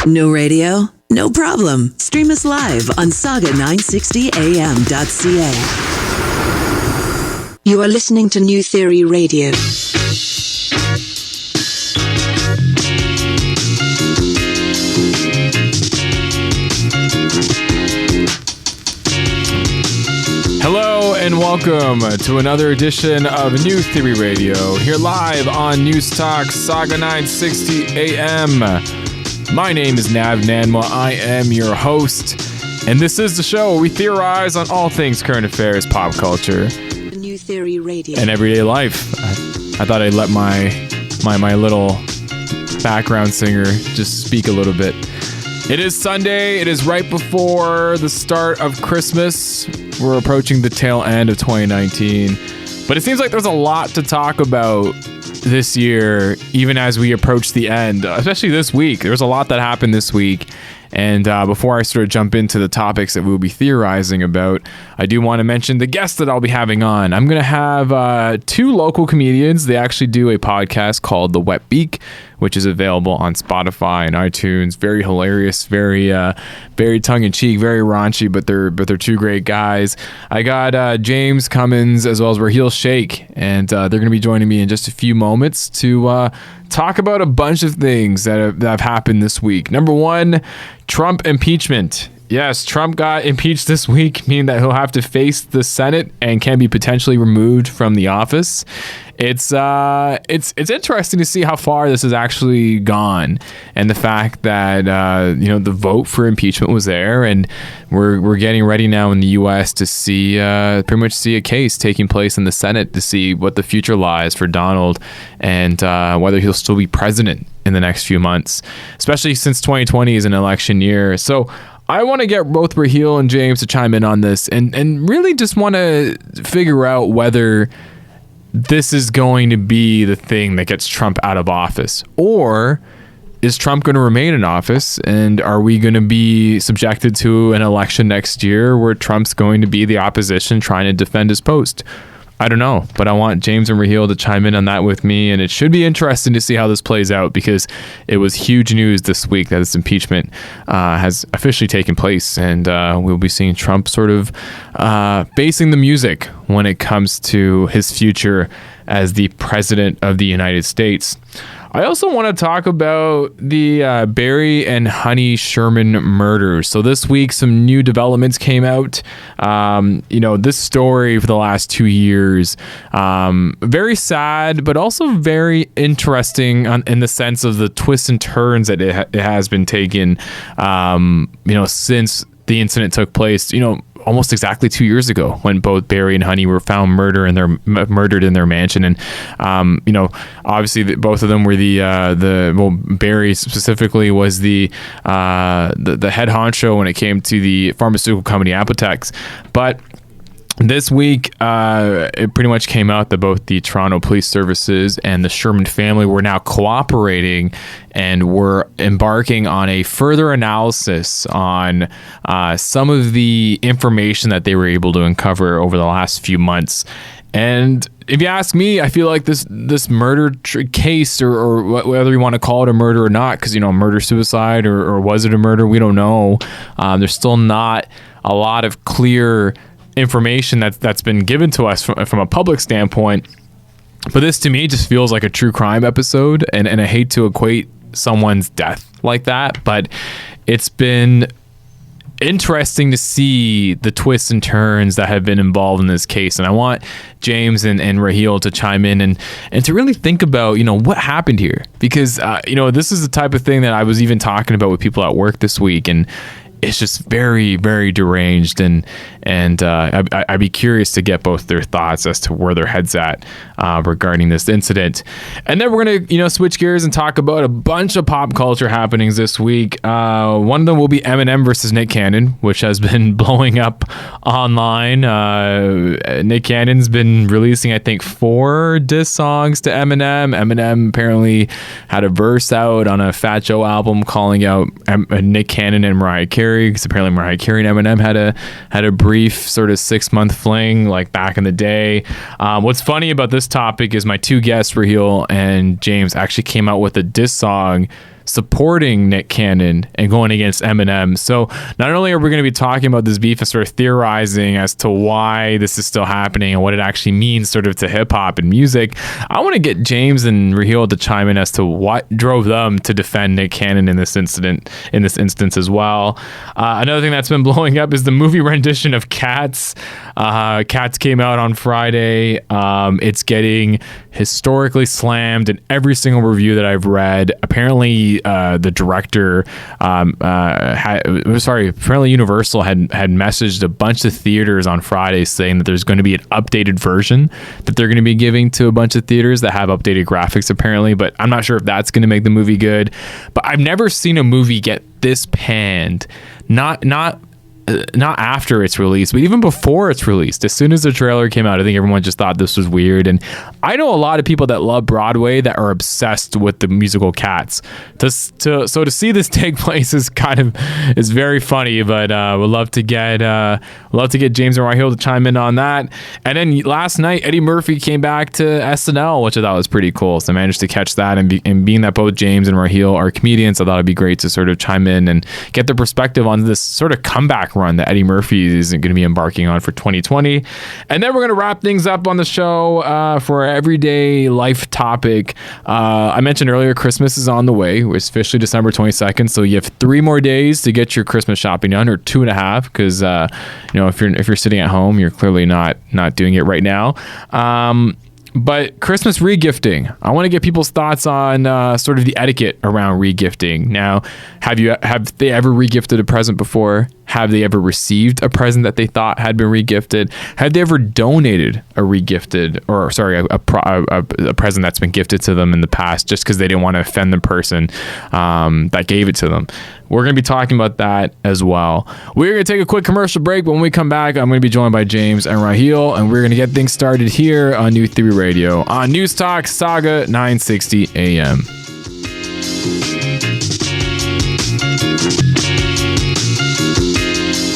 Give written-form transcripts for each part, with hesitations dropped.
No radio? No problem. Stream us live on saga960am.ca. You are listening to New Theory Radio. Hello and welcome to another edition of New Theory Radio, here live on News Talk Saga 960 AM. My name is Nav Nanwa. I am your host, and this is the show where we theorize on all things current affairs, pop culture, New Theory Radio, and everyday life. I thought I'd let my little background singer just speak a little bit. It is Sunday. It is right before the start of Christmas. We're approaching the tail end of 2019. But it seems like there's a lot to talk about this year, even as we approach the end, especially this week. There's a lot that happened this week. And before I sort of jump into the topics that we'll be theorizing about, I do want to mention the guests that I'll be having on. I'm going to have two local comedians. They actually do a podcast called The WetBeak, which is available on Spotify and iTunes. Very hilarious, very tongue-in-cheek, very raunchy, but they're two great guys. I got James Cummins as well as Rahil Shaikh, and they're going to be joining me in just a few moments to talk about a bunch of things that have happened this week. Number one, Trump impeachment. Yes, Trump got impeached this week, meaning that he'll have to face the Senate and can be potentially removed from the office. It's interesting to see how far this has actually gone, and the fact that the vote for impeachment was there, and we're getting ready now in the U.S. to see pretty much see a case taking place in the Senate to see what the future lies for Donald and whether he'll still be president in the next few months, especially since 2020 is an election year. So I want to get both Rahil and James to chime in on this and really just want to figure out whether this is going to be the thing that gets Trump out of office, or is Trump going to remain in office, and are we going to be subjected to an election next year where Trump's going to be the opposition trying to defend his post? I don't know, but I want James and Rahil to chime in on that with me, and it should be interesting to see how this plays out, because it was huge news this week that this impeachment has officially taken place, and we'll be seeing Trump sort of basing the music when it comes to his future as the president of the United States. I also want to talk about the Barry and Honey Sherman murders. So this week, some new developments came out. This story for the last 2 years, very sad, but also very interesting in the sense of the twists and turns that it has been taken, since the incident took place, almost exactly 2 years ago, when both Barry and Honey were found murdered in their mansion. And obviously both of them were Barry specifically was the head honcho when it came to the pharmaceutical company Apotex. But this week, it pretty much came out that both the Toronto Police Services and the Sherman family were now cooperating and were embarking on a further analysis on some of the information that they were able to uncover over the last few months. And if you ask me, I feel like this murder case, or whether you want to call it a murder or not, because murder-suicide, or was it a murder, we don't know. There's still not a lot of clear information that's been given to us from a public standpoint, but this to me just feels like a true crime episode, and I hate to equate someone's death like that, but it's been interesting to see the twists and turns that have been involved in this case. And I want James and Rahil to chime in and to really think about what happened here, because this is the type of thing that I was even talking about with people at work this week, and it's just very, very deranged, and I'd be curious to get both their thoughts as to where their head's at regarding this incident. And then we're gonna switch gears and talk about a bunch of pop culture happenings this week. One of them will be Eminem versus Nick Cannon, which has been blowing up online. Nick Cannon's been releasing, I think, 4 diss songs to Eminem. Eminem apparently had a verse out on a Fat Joe album calling out Nick Cannon and Mariah Carey, because apparently Mariah Carey and Eminem had a brief sort of 6-month fling like back in the day. What's funny about this topic is my two guests, Rahil and James, actually came out with a diss song supporting Nick Cannon and going against Eminem. So not only are we going to be talking about this beef and sort of theorizing as to why this is still happening and what it actually means sort of to hip hop and music, I want to get James and Rahil to chime in as to what drove them to defend Nick Cannon in this instance as well. Another thing that's been blowing up is the movie rendition of Cats. Cats came out on Friday. It's getting historically slammed in every single review that I've read. Apparently, the director, apparently Universal had messaged a bunch of theaters on Friday saying that there's going to be an updated version that they're going to be giving to a bunch of theaters that have updated graphics apparently, but I'm not sure if that's going to make the movie good. But I've never seen a movie get this panned. Not after its release, but even before it's released. As soon as the trailer came out, I think everyone just thought this was weird. And I know a lot of people that love Broadway that are obsessed with the musical Cats. So to see this take place is very funny. But we'd love to get James and Rahil to chime in on that. And then last night, Eddie Murphy came back to SNL, which I thought was pretty cool. So I managed to catch that, and being that both James and Rahil are comedians, I thought it'd be great to sort of chime in and get their perspective on this sort of comeback run that Eddie Murphy is going to be embarking on for 2020. And then we're going to wrap things up on the show for our everyday life topic. I mentioned earlier, Christmas is on the way. It's officially December 22nd, so you have 3 more days to get your Christmas shopping done, or 2.5, because if you're sitting at home, you're clearly not doing it right now. But Christmas regifting, I want to get people's thoughts on sort of the etiquette around regifting. Now, have they ever regifted a present before? Have they ever received a present that they thought had been regifted? Have they ever donated a present that's been gifted to them in the past just because they didn't want to offend the person that gave it to them? We're going to be talking about that as well. We're going to take a quick commercial break, but when we come back, I'm going to be joined by James and Rahil, and we're going to get things started here on New Theory Radio on News Talk Saga 960 AM.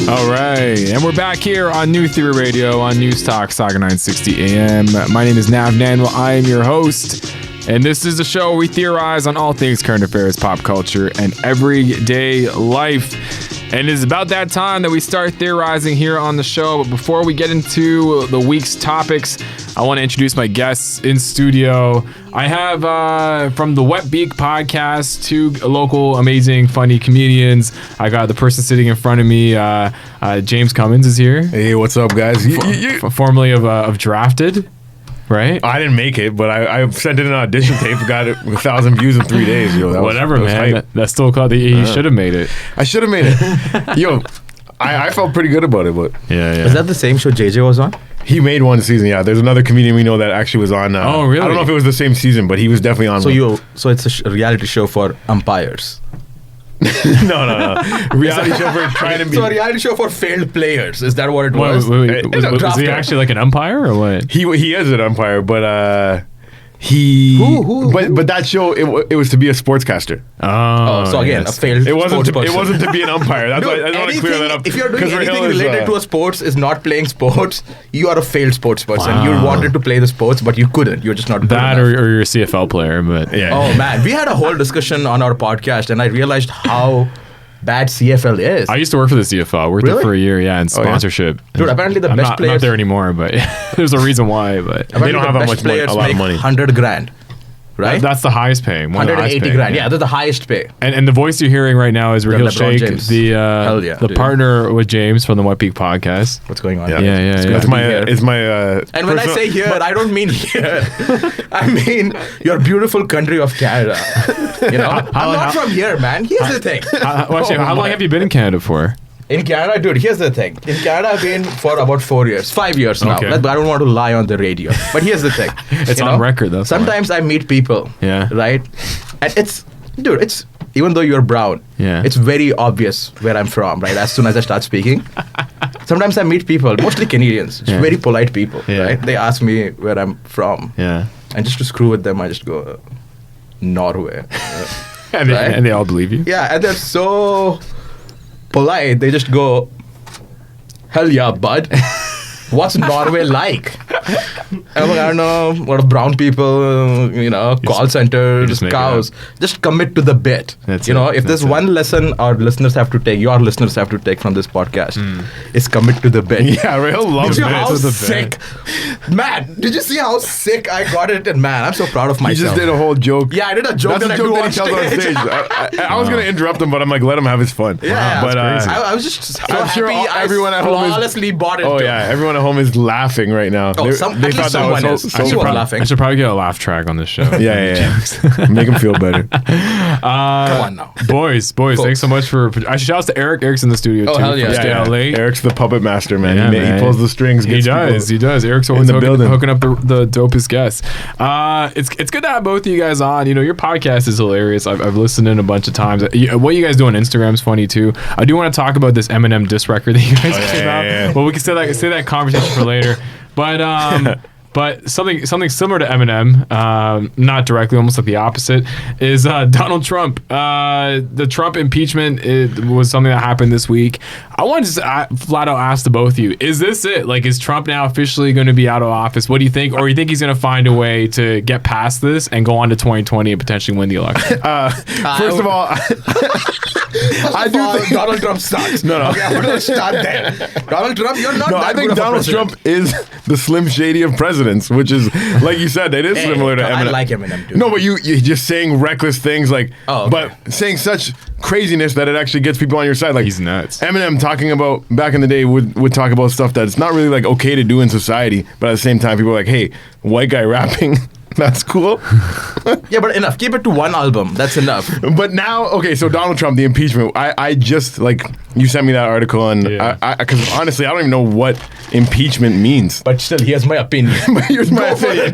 All right, and we're back here on New Theory Radio on News Talk Saga 960 AM. My name is Nav Nanwa. I am your host, and this is the show where we theorize on all things current affairs, pop culture, and everyday life. And it's about that time that we start theorizing here on the show. But before we get into the week's topics, I want to introduce my guests in studio. I have from the WetBeak Podcast 2 local, amazing, funny comedians. I got the person sitting in front of me, James Cummins is here. Hey, what's up, guys? Formerly of Drafted. Right? I didn't make it, but I sent in an audition tape, got it 1,000 views in 3 days. Yo, whatever, man. That's still called he should have made it. I should have made it. Yo, I felt pretty good about it, but yeah. Is that the same show JJ was on? He made one season, yeah. There's another comedian we know that actually was on. Oh, really? I don't know if it was the same season, but he was definitely on. So it's a reality show for umpires. No. Reality show for trying to be. So a reality show for failed players. Is that what it was? Wait. Was he actually like an umpire or what? He is an umpire, but Who? But that show it was to be a sportscaster. So again, yes. a failed It wasn't to be an umpire. That's why I want to clear that up. If you're doing 'Cause anything Rahil related to a sports is not playing sports, you are a failed sports person. Wow. You wanted to play the sports, but you couldn't. You're just not good that, enough. or you're a CFL player, but yeah. Oh man, we had a whole discussion on our podcast, and I realized how bad CFL is. I used to work for the CFL. I worked there for a year, in sponsorship. Dude, apparently the I'm best players. not there anymore, but there's a reason why. But They don't have that much money, a lot of money. 100 grand. Right? That's the highest paying. 180 grand. Yeah, that's the highest pay. And the voice you're hearing right now is Rahil Shaikh, James. the partner with James from the WetBeak Podcast. What's going on? Yeah. It's my. And when I say here, I don't mean here. I mean your beautiful country of Canada. You know, I'm not from here, man. Here's the thing. How long have you been in Canada for? In Canada, dude, here's the thing. In Canada, I've been for about 4 years, 5 years now. Okay. I don't want to lie on the radio. But here's the thing. It's on record, though. Sometimes I meet people. Yeah. Right? And it's even though you're brown, it's very obvious where I'm from, right? As soon as I start speaking. Sometimes I meet people, mostly Canadians, just very polite people, right? They ask me where I'm from. Yeah. And just to screw with them, I just go, Norway. and they all believe you? Yeah, and they're so polite. They just go, hell yeah, bud. What's Norway like? I'm like, I don't know. A lot of brown people, call centers, cows. Just commit to the bit. If there's one lesson our listeners have to take, your listeners have to take from this podcast, is commit to the bit. Yeah, Rahil loves bits. How sick. Man, did you see how sick I got it? And man, I'm so proud of myself. He just did a whole joke. Yeah, I did a joke that he tells on stage. I was going to interrupt him, but I'm like, let him have his fun. Yeah, but I was just so happy. Sure everyone at home flawlessly bought it. Oh, yeah. Everyone at home is laughing right now. Oh, they thought that was so laughing. I should probably get a laugh track on this show. Yeah. Make him feel better. Come on now. Boys, thanks so much for... I should shout out to Eric. Eric's in the studio, too. Oh, hell yeah. Yeah. Eric's the puppet master, man. He pulls the strings. He does. Eric's always hooking up the dopest guests. It's good to have both of you guys on. Your podcast is hilarious. I've listened in a bunch of times. What you guys do on Instagram is funny, too. I do want to talk about this Eminem diss record that you guys came out. Yeah. Well, we can say that conversation for later. But something similar to Eminem, not directly, almost like the opposite, is Donald Trump. The Trump impeachment was something that happened this week. I wanted to flat out ask the both of you, is this it? Like, is Trump now officially going to be out of office? What do you think? Or do you think he's going to find a way to get past this and go on to 2020 and potentially win the election? First of all... I do think Donald Trump sucks. No. Okay, I'm going to start there. Donald Trump, you're not I think Donald Trump is the Slim Shady of presidents, which is, like you said, it is similar to Eminem. I like Eminem, too. No, but you're just saying reckless things, like, but saying such craziness that it actually gets people on your side. Like, he's nuts. Eminem talking about, back in the day, would talk about stuff that's not really, like, okay to do in society, but at the same time, people are like, hey, white guy rapping... That's cool. Yeah, but enough. Keep it to one album. That's enough. But now, okay, so Donald Trump, the impeachment. I just, like, you sent me that article, and because honestly, I don't even know what impeachment means. But still, here's my opinion. Here's my opinion.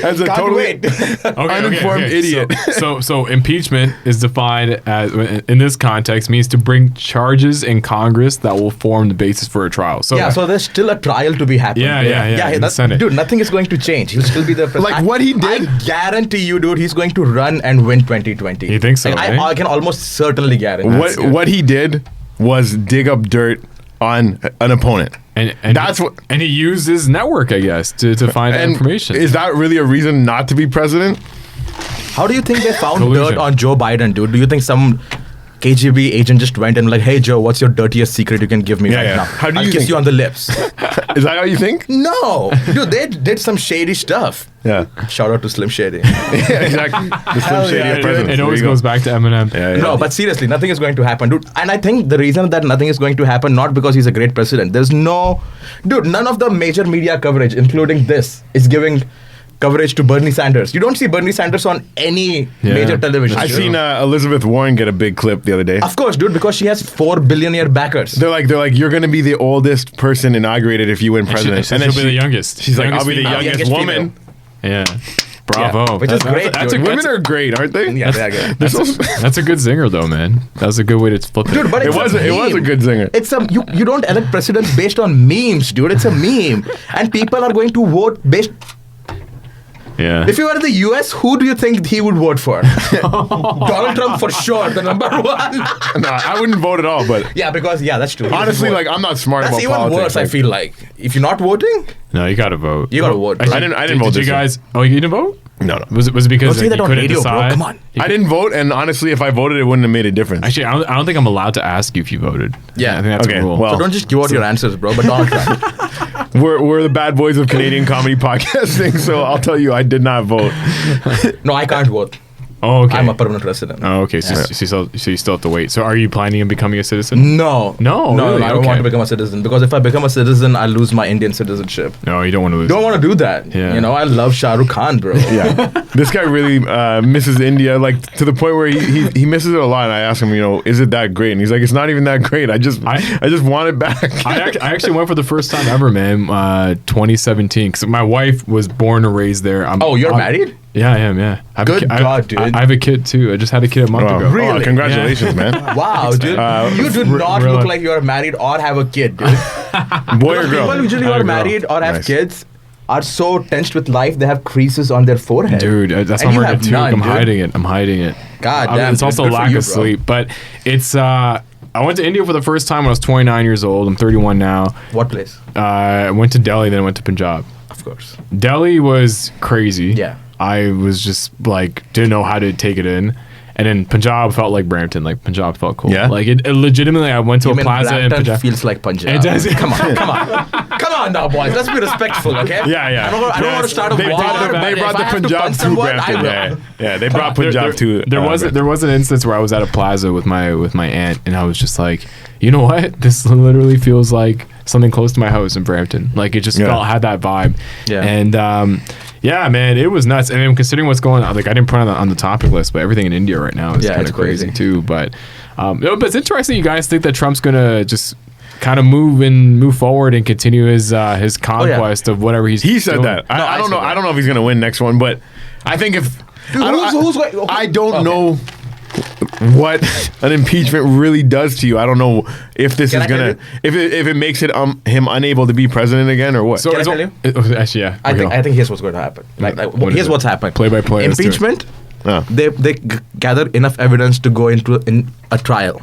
As a totally uninformed idiot. So impeachment is defined as, in this context, means to bring charges in Congress that will form the basis for a trial. So so there's still a trial to be happening. Yeah. In the Senate. Dude, nothing is going to change. He'll still be the president. Like what he did. I guarantee you, dude, he's going to run and win 2020. You think so? I can almost certainly guarantee. What he did was dig up dirt on an opponent. And that's what. And he used his network, I guess, to find that information. Is that really a reason not to be president? How do you think they found dirt on Joe Biden, dude? Do you think some KGB agent just went and like, hey, Joe, what's your dirtiest secret you can give me now? How do I'll you kiss you on the lips. Is that how you think? No. Dude, they did some shady stuff. Yeah. Shout out to Slim Shady. Yeah, exactly. The Slim Shady of presidents. It always goes back to Eminem. No, but seriously, nothing is going to happen, dude. And I think the reason that nothing is going to happen, not because he's a great president. There's no... Dude, none of the major media coverage, including this, is giving coverage to Bernie Sanders. You don't see Bernie Sanders on any major television. I've seen Elizabeth Warren get a big clip the other day. Of course, dude, because she has 4 billionaire backers. They're like, you're going to be the oldest person inaugurated if you win president. And then she'll be the youngest. She's like, I'll be the youngest woman. Yeah. Bravo. Yeah, which is great. Women are great, aren't they? Yeah, they're good. That's a good zinger, though, man. That was a good way to flip it. Dude, but it was a good zinger. It's you don't elect presidents based on memes, dude. It's a meme, and people are going to vote based. Yeah. If you were in the US, who do you think he would vote for? Donald Trump for sure, the number one. No, I wouldn't vote at all, but because that's true. Honestly, like I'm not smart about politics. That's even worse. I feel like if you're not voting, no, you gotta vote. You gotta vote. I didn't vote. Did you guys? Oh, you didn't vote? No. Was it because don't say that you on couldn't radio, decide? bro. Come on. I didn't vote, and honestly, if I voted, it wouldn't have made a difference. Actually, I don't think I'm allowed to ask you if you voted. Yeah, I think that's a rule. Well, so don't just give out your answers, bro. But Donald Trump. We're the bad boys of Canadian comedy podcasting, so I'll tell you, I did not vote. No, I can't vote. Oh, okay. I'm a permanent resident. Oh, okay. So you still have to wait. So are you planning on becoming a citizen? No. Really? I don't want to become a citizen because if I become a citizen, I lose my Indian citizenship. No, you don't want to lose. Don't want to do that. Yeah. You know, I love Shah Rukh Khan, bro. Yeah. This guy really misses India, like to the point where he misses it a lot. And I ask him, is it that great? And he's like, it's not even that great. I just want it back. I actually went for the first time ever, man. 2017, because my wife was born and raised there. You're married? Yeah, I am. Yeah. Good God, dude. I have a kid too. I just had a kid a month ago. Really? Oh, congratulations, man. Wow, dude. You do not look like you're married or have a kid, dude. Boy or girl? People usually who are married or have kids are so tensed with life, they have creases on their forehead. Dude, that's how I'm too. I'm hiding it. God damn. It's also lack of sleep. But it's... I went to India for the first time when I was 29 years old. I'm 31 now. What place? I went to Delhi, then I went to Punjab. Of course. Delhi was crazy. Yeah. I was just like, didn't know how to take it in. And then Punjab felt like Brampton. Like Punjab felt cool. Yeah. Like it legitimately, I went to a plaza in Brampton Punjab. feels like Punjab. It does. Come on now, boys. Let's be respectful, okay? Yeah. I don't want to start a war. They brought the Punjab to Brampton. Yeah, they brought Punjab to. There was an instance where I was at a plaza with my aunt, and I was just like, you know what? This literally feels like something close to my house in Brampton. Like it just had that vibe. Yeah. And yeah, man, it was nuts. And then considering what's going on, like I didn't put it on the topic list, but everything in India right now is kind of crazy too. But but it's interesting. You guys think that Trump's gonna just kind of move forward and continue his conquest of whatever he's. He said doing. that. I don't know. I don't know if he's gonna win next one, but I think if I don't know what an impeachment really does to you. I don't know if this is gonna if it makes it him unable to be president again or what. So can I tell you? Actually, yeah. I think here's what's going to happen. Here's what's happened. Play by play. Impeachment. They gather enough evidence to go into a trial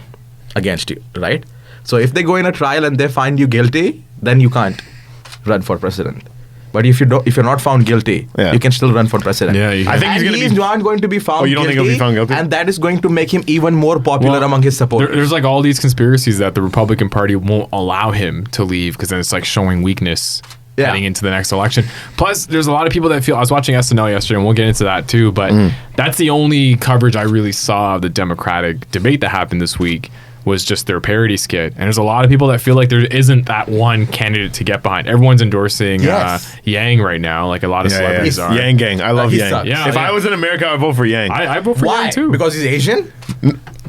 against you, right? So if they go in a trial and they find you guilty, then you can't run for president. But if you're not found guilty, you can still run for president. Yeah, I think he's not going to be found guilty. You don't think he'll be found guilty? And that is going to make him even more popular among his supporters. There's like all these conspiracies that the Republican Party won't allow him to leave because then it's like showing weakness heading into the next election. Plus, there's a lot of people that feel. I was watching SNL yesterday, and we'll get into that too. But that's the only coverage I really saw of the Democratic debate that happened this week. Was just their parody skit. And there's a lot of people that feel like there isn't that one candidate to get behind. Everyone's endorsing Yang right now, like a lot of celebrities are. Yang Gang. I love Yang. Yeah, if I was in America, I'd vote for Yang. I vote for Yang too. Because he's Asian?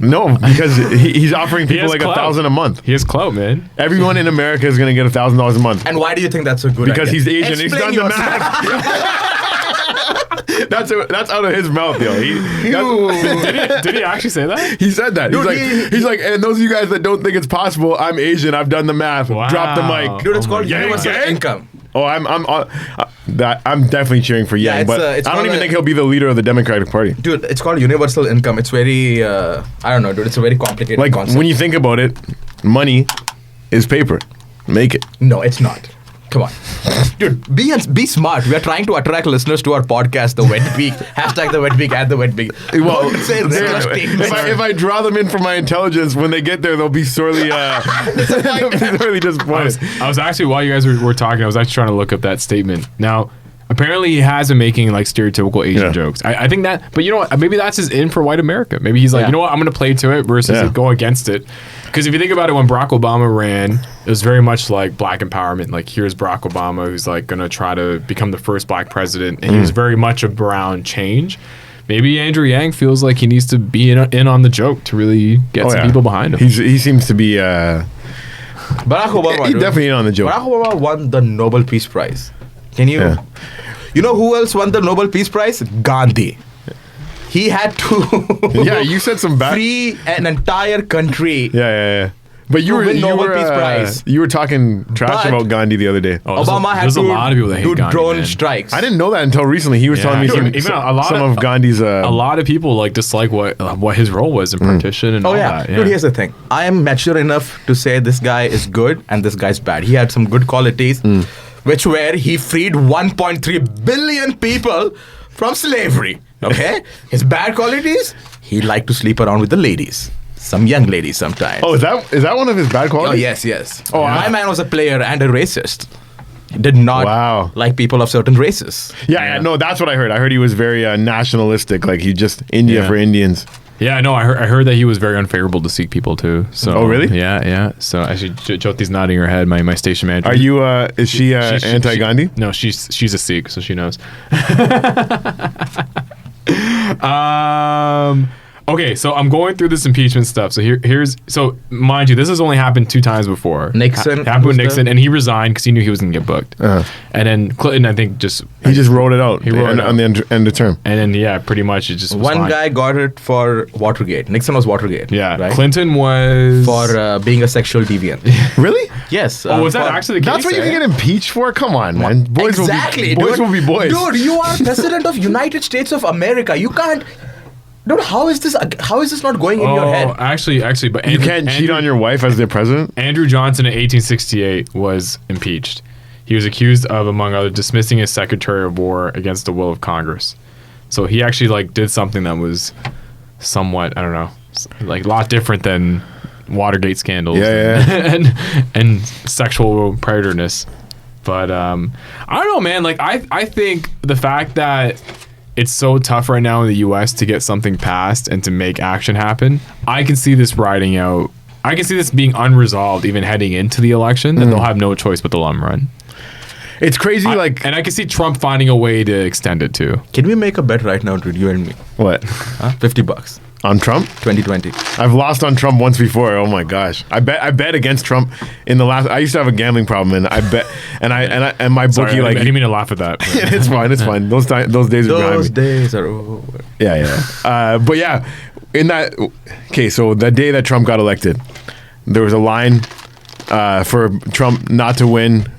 No, because he's offering people like $1,000 a month. He has clout, man. Everyone in America is going to get $1,000 a month. And why do you think that's so good? Because he's Asian. He's done the math. That's out of his mouth, yo. Did he actually say that? He said that. Dude, he's like, and those of you guys that don't think it's possible, I'm Asian. I've done the math. Wow. Drop the mic. Dude, it's called universal income. Oh, I'm definitely cheering for Yang, but I don't even think he'll be the leader of the Democratic Party. Dude, it's called universal income. It's very, I don't know, dude. It's a very complicated concept. When you think about it, money is paper. Make it. No, it's not. Come on. Dude, be smart. We are trying to attract listeners to our podcast, The WetBeak. Hashtag The WetBeak at The WetBeak. Well, if I draw them in for my intelligence, when they get there, they'll be sorely disappointed. I was actually, while you guys were talking, I was actually trying to look up that statement. Now, apparently he has been making like stereotypical Asian jokes. I think that, but you know what? Maybe that's his in for white America. Maybe he's like, you know what? I'm going to play to it versus go against it. Because if you think about it, when Barack Obama ran, it was very much like black empowerment. Like, here's Barack Obama, who's like going to try to become the first black president. And he was very much around change. Maybe Andrew Yang feels like he needs to be in on the joke to really get some people behind him. He seems to be... Barack Obama. He's definitely in on the joke. Barack Obama won the Nobel Peace Prize. Can you... You know who else won the Nobel Peace Prize? Gandhi. He had to you said some bad... free an entire country. Yeah. But you were Peace Prize. You were talking trash about Gandhi the other day. Obama had to a lot of people that hate do Gandhi, drone strikes. I didn't know that until recently. He was telling me some of Gandhi's... a lot of people like dislike what his role was in partition and all that. Yeah. Dude, here's the thing. I am mature enough to say this guy is good and this guy's bad. He had some good qualities, which were he freed 1.3 billion people from slavery. Okay? His bad qualities, he liked to sleep around with the ladies. Some young ladies sometimes. Oh, is that one of his bad qualities? Oh, yes. Oh, my man was a player and a racist. He did not like people of certain races. Yeah, no, that's what I heard. I heard he was very nationalistic, like he just India for Indians. Yeah, no, I heard that he was very unfavorable to Sikh people too. So, oh, really? Yeah. So actually, Jyoti's nodding her head. My station manager. Are you? Is she anti-Gandhi? No, she's a Sikh, so she knows. Okay, so I'm going through this impeachment stuff. So so mind you, this has only happened 2 times before. Nixon happened with Nixon, and he resigned because he knew he was gonna get booked. And then Clinton, I think, he just wrote it out. He wrote it on the end of term. And then pretty much it just was one guy got it for Watergate. Nixon was Watergate. Yeah, right? Clinton was for being a sexual deviant. Really? Yes. Was that actually the case? That's what you can get impeached for? Come on, man. Boys will be boys. Dude, you are president of United States of America. You can't. Dude, how is this not going in your head? Actually, but you can't cheat on your wife as the president? Andrew Johnson in 1868 was impeached. He was accused of, among others, dismissing his Secretary of War against the will of Congress. So he actually did something that was somewhat, I don't know, a lot different than Watergate scandals and sexual predatorness. But I don't know, man. I think the fact that it's so tough right now in the U.S. to get something passed and to make action happen, I can see this riding out. I can see this being unresolved even heading into the election, that they'll have no choice but to let them run. It's crazy, and I can see Trump finding a way to extend it too. Can we make a bet right now, dude, you and me? What? $50 on Trump? 2020. I've lost on Trump once before. Oh my gosh! I bet against Trump in the last. I used to have a gambling problem, and I bet, and my bookie I didn't mean to laugh at that. It's fine. It's fine. Those days are behind me. Those days are over. Yeah. But yeah, in that. Okay, so the day that Trump got elected, there was a line for Trump not to win.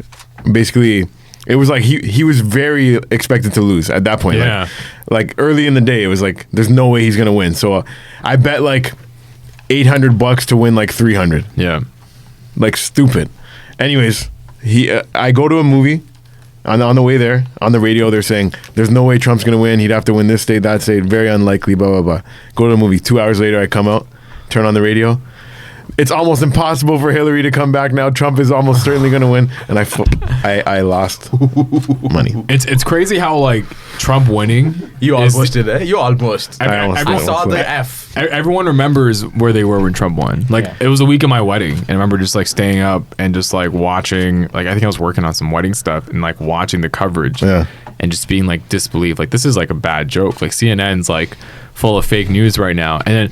Basically, it was like he was very expected to lose at that point. Yeah. Like early in the day, it was like there's no way he's gonna win. So I bet $800 to win 300. Yeah. Stupid. Anyways, I go to a movie. On the way there, on the radio, they're saying there's no way Trump's gonna win. He'd have to win this state, that state. Very unlikely. Blah blah blah. Go to the movie. 2 hours later, I come out, turn on the radio. It's almost impossible for Hillary to come back now. Trump is almost certainly going to win, and I lost money. It's crazy how Trump winning. You almost did it. You almost. I saw the F. Everyone remembers where they were when Trump won. It was a week of my wedding, and I remember just staying up and just watching. I think I was working on some wedding stuff and watching the coverage. Yeah. And just being disbelief. This is a bad joke. CNN's full of fake news right now, and then.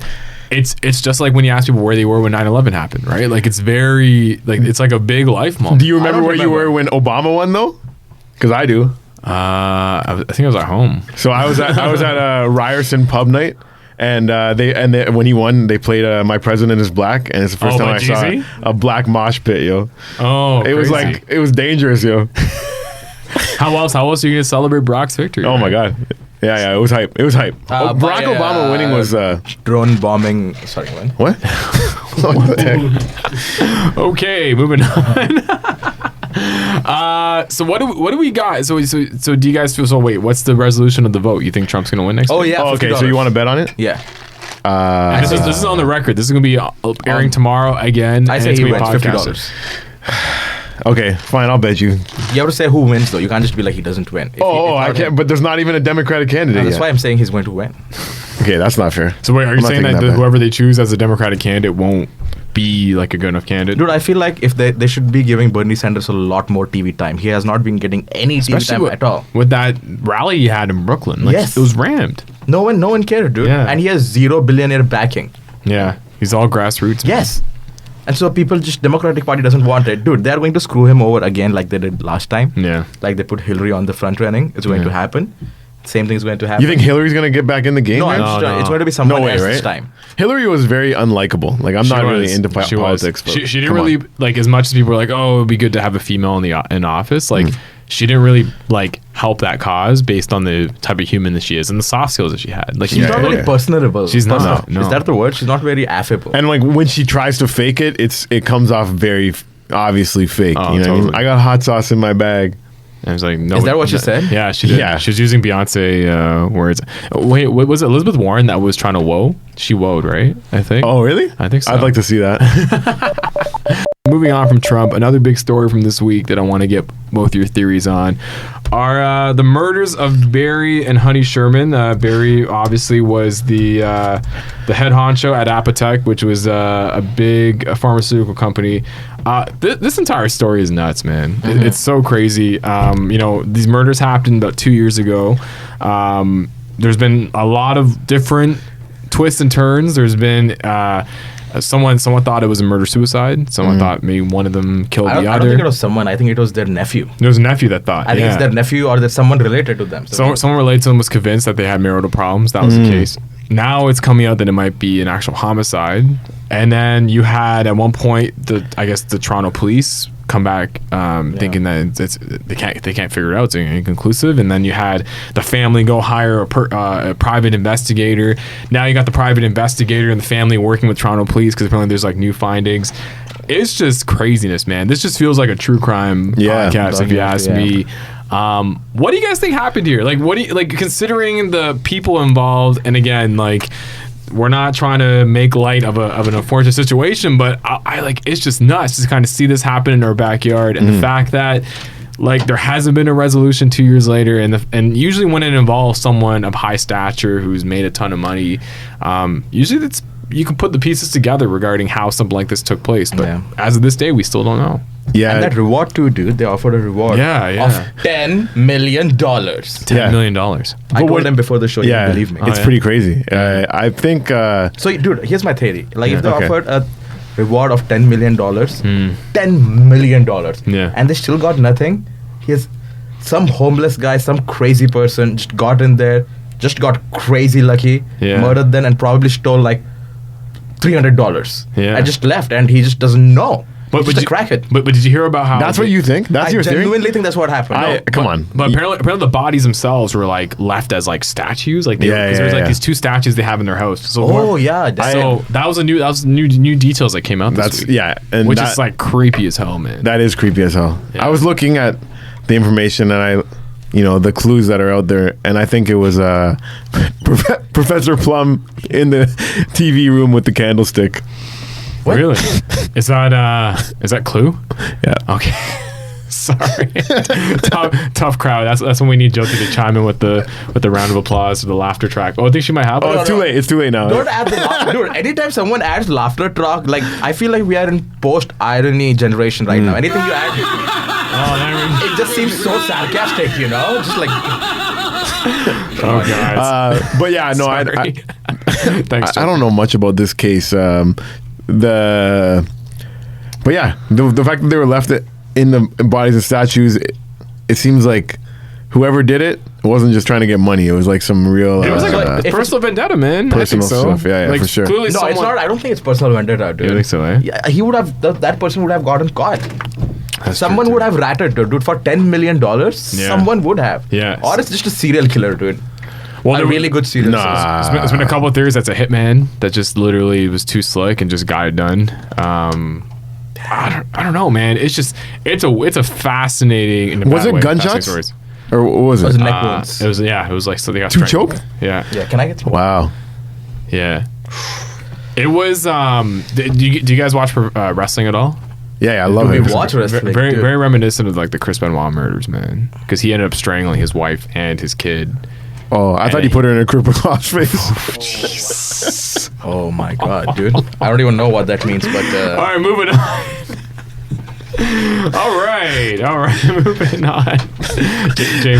It's just like when you ask people where they were when 9/11 happened, right? It's very it's a big life moment. Do you remember where you were when Obama won though? Because I do. I think I was at home. So I was at Ryerson pub night, and they when he won, they played "My President Is Black," and it's the first time I saw a black mosh pit, yo. Oh, it was it was dangerous, yo. How else are you gonna celebrate Brock's victory? Oh my god. Yeah, it was hype. Barack Obama winning was drone bombing. Sorry, when? What? What the heck? Okay, moving on. So what do we got? So do you guys feel? So wait, what's the resolution of the vote? You think Trump's gonna win next? Oh week? yeah. Okay, so you want to bet on it? Yeah. This is on the record. This is gonna be airing tomorrow again. I say he wins $50. Okay, fine. I'll bet you. You have to say who wins, though. You can't just be he doesn't win. I can't. But there's not even a Democratic candidate. That's why I'm saying he's going to win. Okay, that's not fair. So wait, are you saying that whoever they choose as a Democratic candidate won't be a good enough candidate? Dude, I feel if they should be giving Bernie Sanders a lot more TV time. He has not been getting any TV time at all. With that rally he had in Brooklyn, yes, it was rammed. No one cared, dude. Yeah. And he has zero billionaire backing. Yeah, he's all grassroots. Yes. And so Democratic Party doesn't want it. Dude, they're going to screw him over again like they did last time. Yeah. They put Hillary on the front running. It's going to happen. Same thing is going to happen. You think Hillary's going to get back in the game? No, it's going to be someone else this time. Hillary was very unlikable. I'm not really into politics. But she didn't really, as much as people were like, oh, it would be good to have a female in office, she didn't really help that cause based on the type of human that she is and the soft skills that she had. She's not very personable. She's not. No. Is that the word? She's not very affable. And when she tries to fake it, it comes off very obviously fake. Oh, you know totally. what I mean? I got hot sauce in my bag. And I was like, no. Is that what she said? Yeah, she did. Yeah. She was using Beyonce words. Wait, what was it? Elizabeth Warren that was trying to woe? She woed, right? I think. Oh, really? I think so. I'd like to see that. Moving on from Trump, another big story from this week that I want to get both your theories on are the murders of Barry and Honey Sherman. Barry obviously was the head honcho at Apotek, which was a big pharmaceutical company. This entire story is nuts, man. Mm-hmm. It's so crazy. These murders happened about 2 years ago. There's been a lot of different twists and turns. There's been someone thought it was a murder-suicide. Someone thought maybe one of them killed the other. I don't think it was someone. I think it was their nephew. There was a nephew that thought. I think it's their nephew or that someone related to them. Someone related to them was convinced that they had marital problems. That was the case. Now it's coming out that it might be an actual homicide. And then you had at one point the Toronto police come back thinking that they can't figure it out, it's inconclusive. And then you had the family go hire a private investigator. Now you got the private investigator and the family working with Toronto police because apparently there's like new findings. It's just craziness, man. This just feels like a true crime podcast, if you ask me. What do you guys think happened here? Like, what do you like, considering the people involved? And again, like, we're not trying to make light of an unfortunate situation, but I like, it's just nuts to kind of see this happen in our backyard, and the fact that like there hasn't been a resolution 2 years later, and usually when it involves someone of high stature who's made a ton of money, usually you can put the pieces together regarding how something like this took place, but as of this day, we still don't know. Yeah, and that reward too, dude. They offered a reward of $10 million. $10 million. I told them before the show. You didn't believe me. It's pretty crazy. I think. So, dude, here's my theory. Like, if they offered a reward of $10 million, $10 million, and they still got nothing. Here's some homeless guy, some crazy person just got in there, just got crazy lucky, murdered them, and probably stole like $300. And just left, and he just doesn't know. But did you hear about how... That's what you think? That's your theory? I genuinely think that's what happened. Come on. But apparently the bodies themselves were like left as like statues. Like because there's like these two statues they have in their house. So that was new details that came out this week. And which is like creepy as hell, man. That is creepy as hell. Yeah. I was looking at the information and the clues that are out there, and I think it was Professor Plum in the TV room with the candlestick. What? Really? Is that Clue? Yeah. Okay. Sorry. tough crowd. That's when we need Jyoti to chime in with the round of applause or the laughter track. Oh, I think she might have. It's too late. It's too late now. Don't add the laughter. Dude, anytime someone adds laughter track, like I feel like we are in post-irony generation right now. Anything you add, it just seems so sarcastic, Just like. Oh God. But yeah, no, Thanks. I don't know much about this case. The fact that they were left in the bodies of statues, it seems like whoever did it wasn't just trying to get money. It was like some real. It was like a personal vendetta, man. Personal I think so. stuff. Yeah, like, for sure. No, it's not. I don't think it's personal vendetta, dude. You think so? Eh? Yeah, he would have. That person would have gotten caught. Someone would have ratted, dude, for $10 million. Someone would have. Yeah. Or it's just a serial killer, dude. Well, a really good serial killer. There's been a couple of theories that's a hitman that just literally was too slick and just got it done. I don't know, man. It's just it's a fascinating. Was it gunshots? Or what was it? It was neck wounds. It was like so they got too choked. Yeah. Can I get some? Wow. Yeah. It was. Do you guys watch wrestling at all? Yeah, I love it. We watch wrestling. Very reminiscent of like the Chris Benoit murders, man. Because he ended up strangling his wife and his kid. Oh, I thought he put her in a crippled crossface. Oh my God, dude! I don't even know what that means, but all right, moving on. All right, moving on.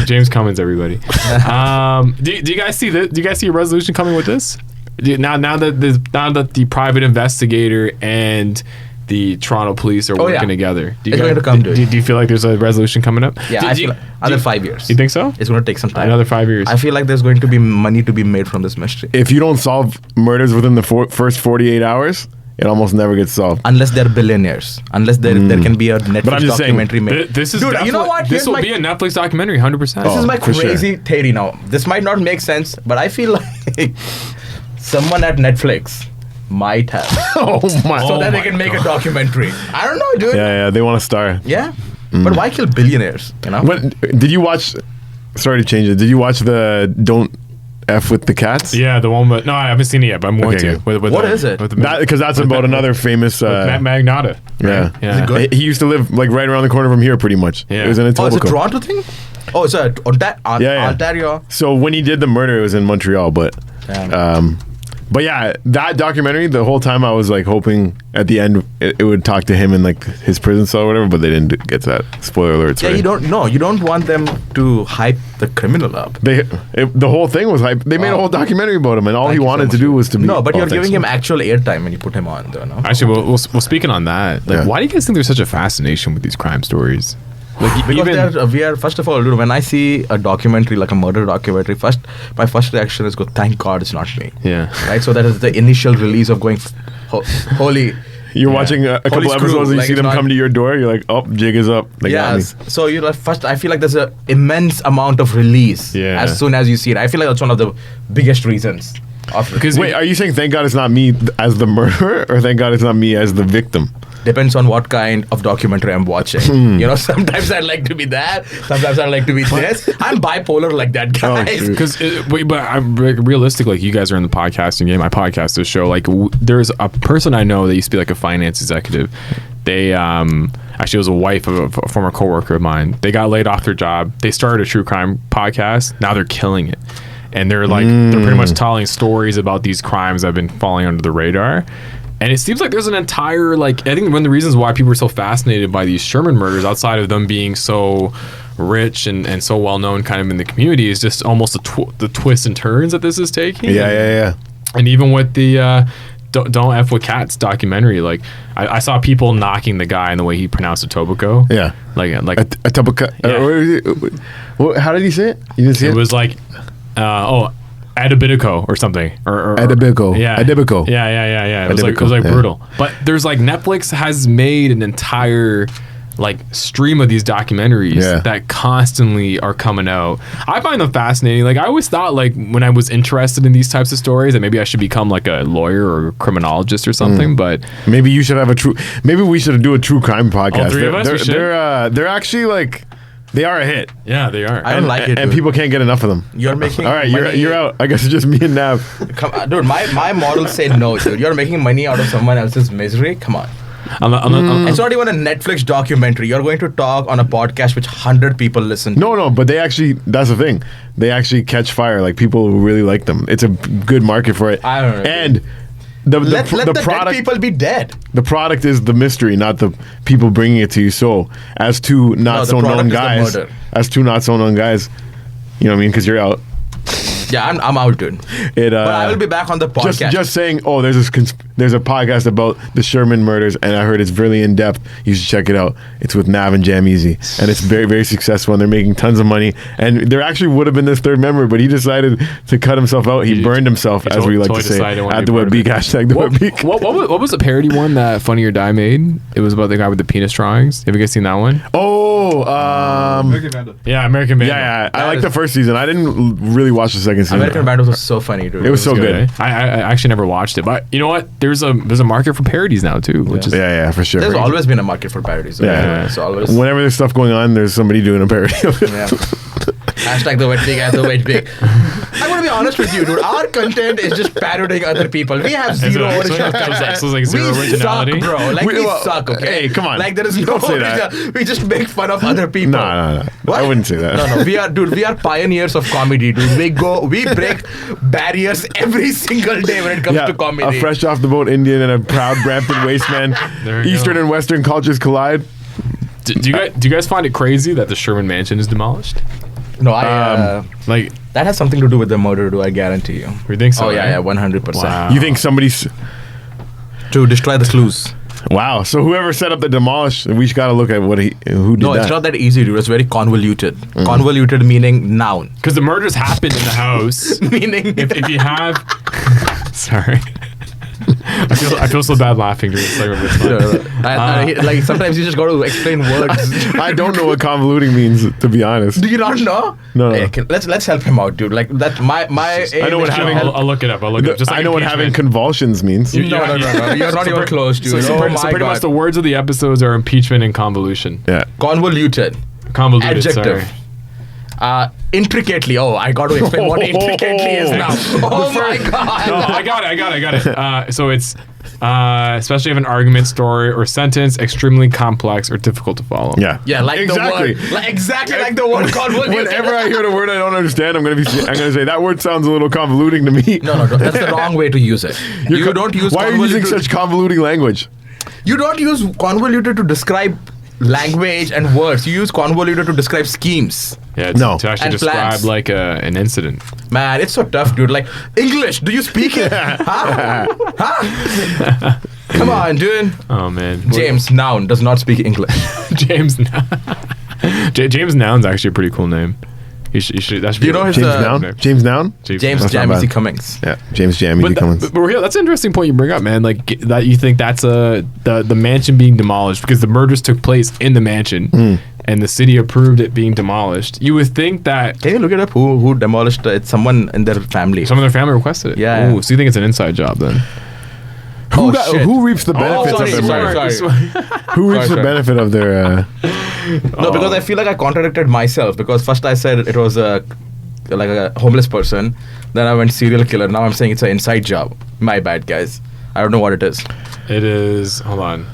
James Cummins, everybody. Do you guys see this? Do you guys see a resolution coming with this? Now that the private investigator and the Toronto police are working together. Do you feel like there's a resolution coming up? Yeah, I feel like another 5 years. You think so? It's going to take some time. Another 5 years. I feel like there's going to be money to be made from this mystery. If you don't solve murders within the first 48 hours, it almost never gets solved. Unless they're billionaires. Unless there can be a Netflix documentary made. This is Dude, you know what? This will be a Netflix documentary, 100%. This is my crazy theory now. This might not make sense, but I feel like someone at Netflix might have. So that they can make a documentary. I don't know, dude. Yeah, they want to star. Yeah. But why kill billionaires? Did you watch? Sorry to change it. Did you watch the Don't F with the Cats? Yeah, the one. No, I haven't seen it yet, but I'm going to. What is it? Because that's about another famous. Magnata. Yeah. Is it good? He used to live like right around the corner from here, pretty much. Yeah. It was in a it's a Toronto thing. Oh, it's Ontario. So when he did the murder, it was in Montreal, but. But yeah, that documentary, the whole time I was like hoping at the end it would talk to him in like his prison cell or whatever, but they didn't get that. Spoiler alert. Yeah, right? You don't want them to hype the criminal up. The whole thing was hype. They made a whole documentary about him, and all he wanted to do was to be. No, but you're giving him actual airtime when you put him on, though, no? Actually, well, speaking on that, why do you guys think there's such a fascination with these crime stories? Because we are first of all, dude, when I see a documentary like a murder documentary, my first reaction is go, thank God it's not me. Yeah. Right. So that is the initial release of going, holy. You're watching a couple episodes and you see them come to your door. You're like, oh, jig is up. They got me. So first, I feel like there's an immense amount of release as soon as you see it. I feel like that's one of the biggest reasons. Wait, are you saying thank God it's not me as the murderer, or thank God it's not me as the victim? Depends on what kind of documentary I'm watching. You know, sometimes I'd like to be that. Sometimes I'd like to be this. I'm bipolar like that, guys. Because, realistically, like, you guys are in the podcasting game. My podcast, this show. Like, there's a person I know that used to be like a finance executive. They actually was a wife of a former coworker of mine. They got laid off their job. They started a true crime podcast. Now they're killing it. And they're like, they're pretty much telling stories about these crimes that have been falling under the radar. And it seems like there's an entire, like, I think one of the reasons why people are so fascinated by these Sherman murders, outside of them being so rich and so well known kind of in the community, is just almost the twists and turns that this is taking. Yeah. And even with the Don't F with Cats documentary, like, I saw people knocking the guy in the way he pronounced Etobicoke. Yeah. Like Etobicoke. Yeah. How did he say it? You didn't see it? It was like, Etobicoke or something. Or Etobicoke. Yeah. Etobicoke. Yeah. It was like brutal. But there's like, Netflix has made an entire like stream of these documentaries that constantly are coming out. I find them fascinating. Like, I always thought, like, when I was interested in these types of stories, that maybe I should become like a lawyer or a criminologist or something. But maybe you should have maybe we should do a true crime podcast. All three of us, they're actually like, they are a hit. Yeah, they are. I don't like it, and people can't get enough of them. You're making all right. You're out. I guess it's just me and Nav. Come on, dude. My models say no, dude. You're making money out of someone else's misery. Come on. It's not even a Netflix documentary. You're going to talk on a podcast which 100 people listen to. No, but they actually, that's the thing. They actually catch fire. Like, people really like them. It's a good market for it. I don't know. And let the product, dead people be dead. The product is the mystery, not the people bringing it to you. So, as two not so known guys, you know what I mean? Because you're out. Yeah, I'm out, dude. But I will be back on the podcast. Just saying, there's a podcast about the Sherman murders, and I heard it's really in depth. You should check it out. It's with Nav and Jam Easy, and it's very, very successful, and they're making tons of money. And there actually would have been this third member, but he decided to cut himself out. He burned himself, as we like to say, at the WetBeak hashtag. The WetBeak. What was the parody one that Funny or Die made? It was about the guy with the penis drawings. Have you guys seen that one? American Vandal. Yeah, American Vandal. Yeah. I liked the first season. I didn't really watch the second season. American Vandal was so funny, dude. It was so good. I actually never watched it, but you know what? There's a market for parodies now too, which is for sure. There's always been a market for parodies. It's always, whenever there's stuff going on, there's somebody doing a parody of it. Hashtag the WetBeak. I'm gonna be honest with you, dude. Our content is just parodying other people. We have zero original content. So like zero originality, suck, bro. Like we suck. Okay, hey, come on. Like there is no original. We just make fun of other people. No. What? I wouldn't say that. No. We are pioneers of comedy, dude. We break barriers every single day when it comes to comedy. A fresh off the boat Indian and a proud Brampton waste man. Eastern and Western cultures collide. Do you guys find it crazy that the Sherman Mansion is demolished? No, like that has something to do with the murder, do I guarantee you? You think so? Oh yeah, 100%. Wow. You think somebody's to destroy the clues? Wow. So whoever set up the demolish, we just got to look at who did that. No, it's not that easy, dude. It's very convoluted. Convoluted meaning noun. Because the murders happened in the house. Meaning if you have sorry. I feel so bad laughing during the segment. Like sometimes you just got to explain words. I don't know what convoluting means, to be honest. Do you not know? No. Hey, let's help him out, dude. Like that. My. I know what having. I'll look it up. Just like I know what having convulsions means. No. You're not even close, dude. So pretty much the words of the episodes are impeachment and convolution. Yeah. Convoluted. Adjective. Sorry. Intricately. Oh, I got to explain what intricately is now. Oh my god. No, I got it. So it's especially if an argument, story, or sentence extremely complex or difficult to follow. Yeah, like exactly. The word. Exactly like the word convoluted. Whenever I hear a word I don't understand, I'm gonna say that word sounds a little convoluting to me. No, that's the wrong way to use it. You don't use. Why are you using such convoluting language? You don't use convoluted to describe language and words. You use convoluted to describe schemes. Yeah, to actually describe plans. Like an incident. Man, it's so tough, dude. Like, English, do you speak it? Huh? Come on, dude. Oh, man. James Noun does not speak English. James Noun's actually a pretty cool name. You should. That should Do be you know his James Noun? James Jamesy Cummings. Yeah, James Jamesy Cummings. But that's an interesting point you bring up, man. Like that, you think that's the mansion being demolished because the murders took place in the mansion, and the city approved it being demolished. You would think that. Can you look it up? Who demolished it? It's someone in their family. Someone in their family requested it. Yeah. Ooh, so you think it's an inside job then? Who reaps the benefits of their murder? Who reaps the benefit of their? No, because I feel like I contradicted myself. Because first I said it was like a homeless person. Then I went serial killer. Now I'm saying it's an inside job. My bad, guys. I don't know what it is. It is. Hold on.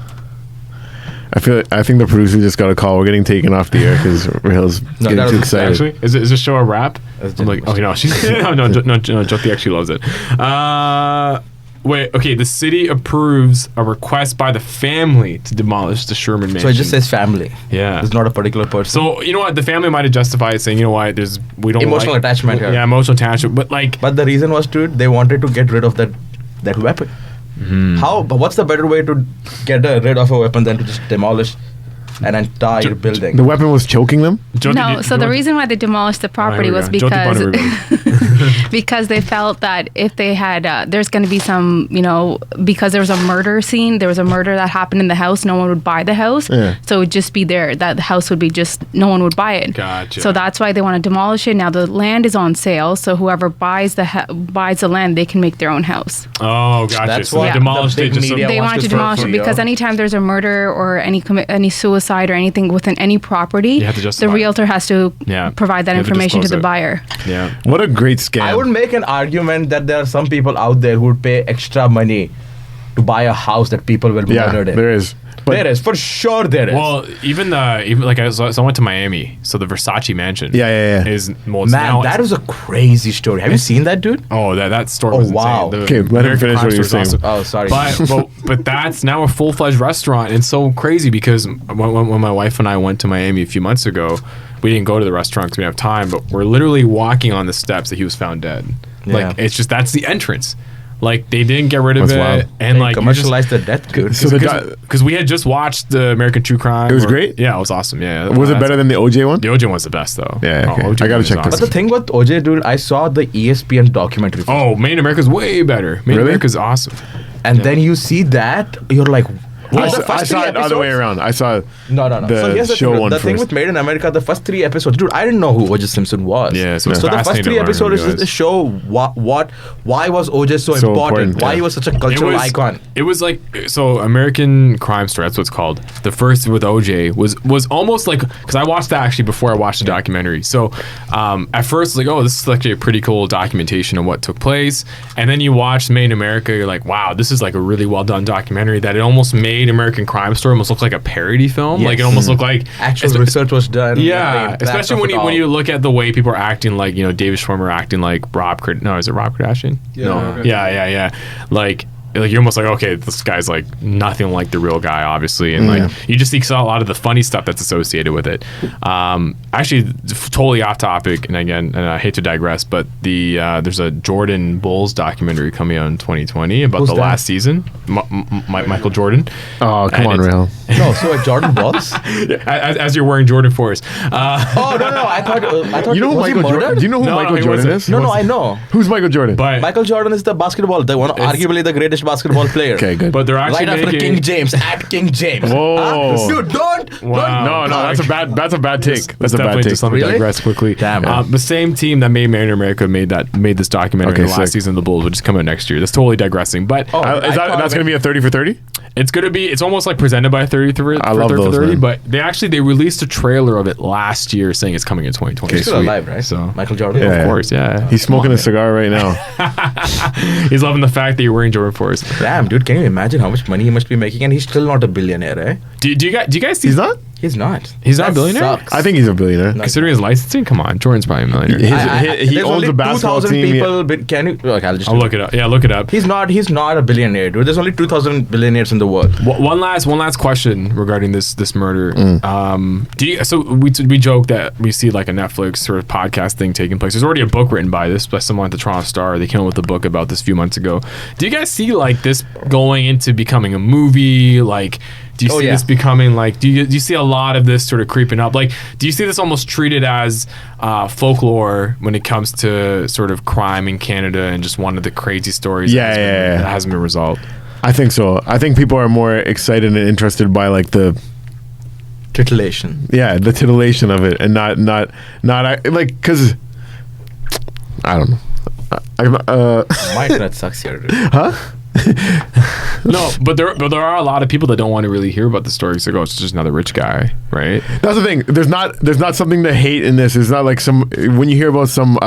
I think the producer just got a call. We're getting taken off the air because Rahil's getting too excited. Actually, is this show a wrap? I'm like, okay, no, she's no, Jyoti actually loves it. Wait, okay. The city approves a request by the family to demolish the Sherman mansion. So it just says family. Yeah, it's not a particular person. So you know what? The family might have justified saying, you know what? We don't emotional attachment here. Yeah, emotional attachment. But the reason was, dude, they wanted to get rid of that weapon. But what's the better way to get rid of a weapon than to just demolish an entire building? The weapon was choking them? The reason why they demolished the property was because because they felt that if they had there's going to be some, because there was a murder scene, there was a murder that happened in the house, no one would buy the house. Yeah. So it would just be there, that the house would be no one would buy it. Gotcha. So that's why they want to demolish it. Now the land is on sale, so whoever buys the land, they can make their own house. Oh, gotcha. That's so why they demolished it. They wanted to demolish it because anytime there's a murder or any suicide or anything within any property, the realtor has to provide that information to the buyer. Yeah. What a great scam. I would make an argument that there are some people out there who would pay extra money to buy a house that people will be murdered in. There is. There is. For sure there is. Well, even like I went to Miami, so the Versace mansion. Yeah. Is that was a crazy story. Have you seen that, dude? Oh, that story was wow. insane. Okay, let him finish what you're saying. Awesome. Oh, sorry. But that's now a full-fledged restaurant, and it's so crazy because when my wife and I went to Miami a few months ago, we didn't go to the restaurant because we didn't have time, but we're literally walking on the steps that he was found dead. Like, it's just, that's the entrance. Like, they didn't get rid of it. Wild. And like, commercialized the death good. Because we had just watched the American True Crime. It was great? Yeah, it was awesome. Yeah. Was it better than the OJ one? The OJ one's the best, though. Yeah, okay. I gotta check this. But the thing with OJ, dude, I saw the ESPN documentary. Oh, Made in America's way better. Made in America's awesome. And then you see that, you're like, I saw it the other way around. I saw No. So here's the thing. The thing with Made in America, the first 3 episodes, dude, I didn't know who O.J. Simpson was. Yeah, so the first 3 episodes is just to show why was O.J. so important, why he was such a cultural icon. It was like, so American Crime Story, that's what it's called. The first with O.J. was almost like, because I watched that actually before I watched the documentary. So at first, like, oh, this is actually a pretty cool documentation of what took place. And then you watch Made in America, you're like, wow, this is like a really well done documentary that it almost made American Crime Story almost look like a parody film. Yes. Like it almost looked like actual research was done. Yeah, especially when you look at the way people are acting, like, David Schwimmer acting like is it Rob Kardashian? Yeah. No. Yeah. Like you're almost like, okay, this guy's like nothing like the real guy, obviously, and like you just see a lot of the funny stuff that's associated with it. Actually, totally off topic, and again, and I hate to digress, but there's a Jordan Bulls documentary coming out in 2020 about last season. Michael Jordan. Oh, come on, Rahil. No, so at Jordan Bulls. as you're wearing Jordan 4s. Oh no, I thought you know who Michael Jordan? Do you know who Michael Jordan is? No, I know. Who's Michael Jordan? But Michael Jordan is the arguably the greatest basketball player. Okay, good. But they're actually right after King James, at King James. Whoa. Dude, don't. No, that's a bad take. That's a bad take. Just let me digress quickly. Damn. The same team that made Made in America made this documentary in the last season of the Bulls, which is coming out next year. That's totally digressing. But that's going to be a 30 for 30? It's going to be. It's almost like presented by 30 for 30. I love those, 30, but they released a trailer of it last year saying it's coming in 2020. He's still alive, right? So Michael Jordan, of course, yeah. He's smoking a cigar right now. He's loving the fact that you're wearing Jordan 4s. Damn, dude, can you imagine how much money he must be making? And he's still not a billionaire, eh? Do you guys see? He's not? He's not. He's not a billionaire? Sucks. I think he's a billionaire. Considering his licensing, come on, Jordan's probably a millionaire. He owns a basketball team. I'll look it up. Yeah, look it up. He's not a billionaire, dude. There's only 2,000 billionaires in the world. One last question regarding this murder. So we joke that we see like a Netflix sort of podcast thing taking place. There's already a book written by someone at the Toronto Star. They came out with a book about this a few months ago. Do you guys see like this going into becoming a movie? Like, do you see this becoming like? Do you see a lot of this sort of creeping up. Like, do you see this almost treated as folklore when it comes to sort of crime in Canada and just one of the crazy stories that hasn't been resolved? I think so. I think people are more excited and interested by like the titillation. Yeah, the titillation of it, and not like, because I don't know. My internet sucks here, dude. Huh? No, but there are a lot of people that don't want to really hear about the story. So it's just another rich guy, right? That's the thing. There's not something to hate in this. It's not like when you hear about some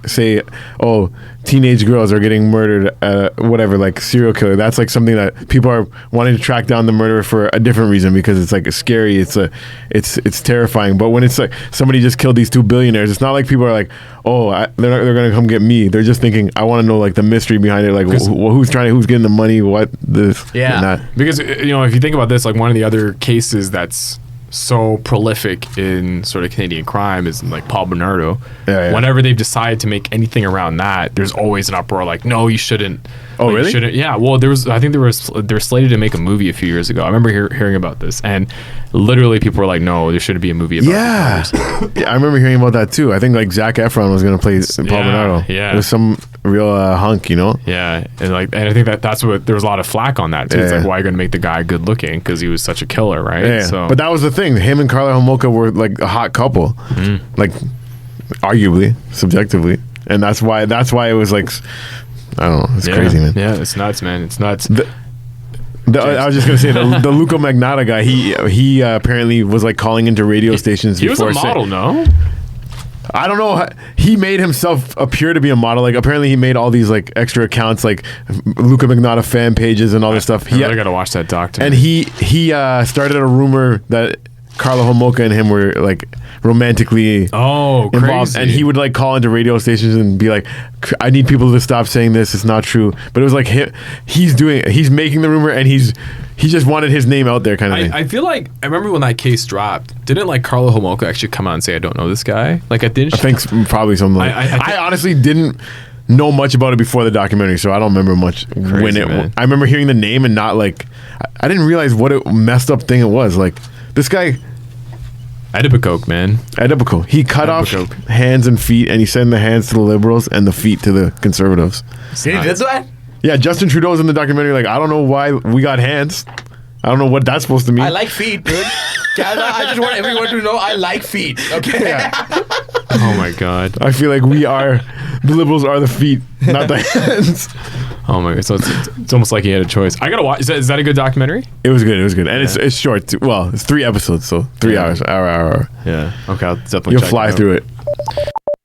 say, oh, teenage girls are getting murdered, whatever, like serial killer. That's like something that people are wanting to track down the murderer for a different reason, because it's like scary. It's terrifying. But when it's like somebody just killed these 2 billionaires, it's not like people are like, oh, they're gonna come get me. They're just thinking, I want to know like the mystery behind it, like who's getting the money, what this, and that. Because if you think about this, like one of the other cases that's so prolific in sort of Canadian crime is like Paul Bernardo. Yeah. Whenever they've decided to make anything around that, there's always an uproar like, no, you shouldn't. Oh, like, really? You shouldn't. Yeah. Well, they were slated to make a movie a few years ago. I remember hearing about this, and literally people were like, no, there shouldn't be a movie about this. Yeah, I remember hearing about that too. I think like Zac Efron was going to play Paul Bernardo. Yeah. It was some real hunk, Yeah, and I think that's what there was a lot like a lot of flack on that too. It's like, why are you going to make the guy good looking because he was such a killer, right? Yeah. So, but that was the thing. Him and Carla Homolka were like a hot couple, like arguably, subjectively, and that's why it was like, I don't know. It's crazy, man. Yeah, it's nuts, man. It's nuts. I was just gonna say the Luca Magnotta guy. He apparently was like calling into radio stations. He was a model, no? I don't know. He made himself appear to be a model. Like apparently he made all these like extra accounts, like Luca Magnotta fan pages and all this stuff. I really gotta watch that doc. And he started a rumor that Carla Homolka and him were like romantically involved, crazy. and he would like call into radio stations and be like, I need people to stop saying this, it's not true. But it was like he's making the rumor, and he just wanted his name out there, kind of thing. I feel like I remember when that case dropped, didn't like Carla Homolka actually come out and say, I don't know this guy? Like I think probably something like I honestly didn't know much about it before the documentary, so I don't remember much. I remember hearing the name and not like, I didn't realize what a messed up thing it was. Like this guy, Adipicoke, man. Adipicoke. He cut off hands and feet, and he sent the hands to the Liberals and the feet to the Conservatives. He did that? Yeah, Justin Trudeau's in the documentary like, I don't know why we got hands. I don't know what that's supposed to mean. I like feet, dude. Canada, I just want everyone to know I like feet, okay? Yeah. Oh my God. I feel like the Liberals are the feet, not the hands. Oh my God. So it's almost like he had a choice. I gotta watch. Is that a good documentary? It was good. And it's short too. Well, it's 3 episodes, so 3 hours, hour. Yeah. Okay, I'll definitely You'll fly through it.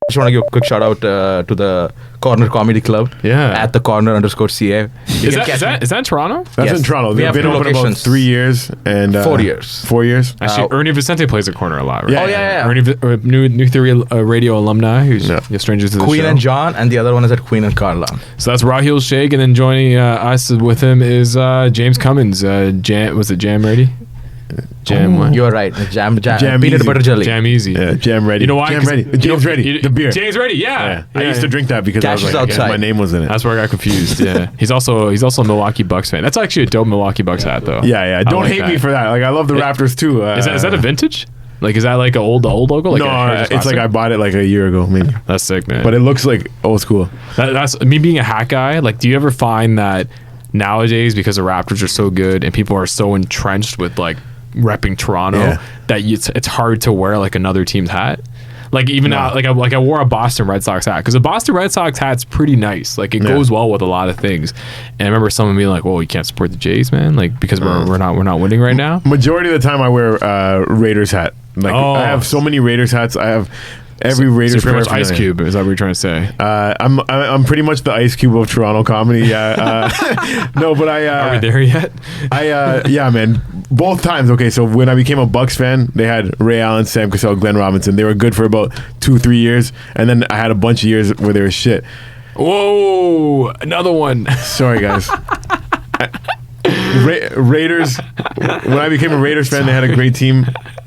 I just want to give a quick shout out to the Corner Comedy Club. Yeah. At the corner_CA. Is that in Toronto? That's in Toronto. They've been open about 3 years and 4 years. 4 years. Actually, Ernie Vicente plays at Corner a lot, right? Yeah. Oh yeah. Ernie, New Theory Radio alumni, who's strangers to the Queen show. and John, and the other one is at Queen and Carla. So that's Rahil Shaikh, and then joining us with him is James Cummins. Was it Jam Ready? Jam. You're right. Jam peanut easy. butter jelly. Jam easy. Yeah, Jam Ready. You know why? Jam Ready. James Ready. The beer. James Ready. Yeah. I used to drink that because Cash I was is like, outside. my name was in it. That's where I got confused. Yeah. He's also a Milwaukee Bucks fan. That's actually a dope Milwaukee Bucks hat, though. Yeah. Don't hate me for that. Like I love the Raptors too. Is that a vintage? Like, is that like the old logo? Like no, it's like I bought it like a year ago, maybe. That's sick, man. But it looks like old school. That's me being a hat guy. Like, do you ever find that nowadays, because the Raptors are so good and people are so entrenched with like repping Toronto, that it's hard to wear like another team's hat? Like even now, like I wore a Boston Red Sox hat because the Boston Red Sox hat's pretty nice. Like it goes well with a lot of things. And I remember someone being like, "Well, you can't support the Jays, man. Like because we're not winning right now." Majority of the time, I wear Raiders hat. Like I have so many Raiders hats. I have every Raiders. So pretty much Ice Cube. Is that what you're trying to say? I'm pretty much the Ice Cube of Toronto comedy. No, but are we there yet? Yeah, man. Both times. Okay, so when I became a Bucks fan, they had Ray Allen, Sam Cassell, Glenn Robinson. They were good for about 2-3 years, and then I had a bunch of years where they were shit. Whoa, another one. Sorry, guys. Raiders. When I became a Raiders fan, they had a great team.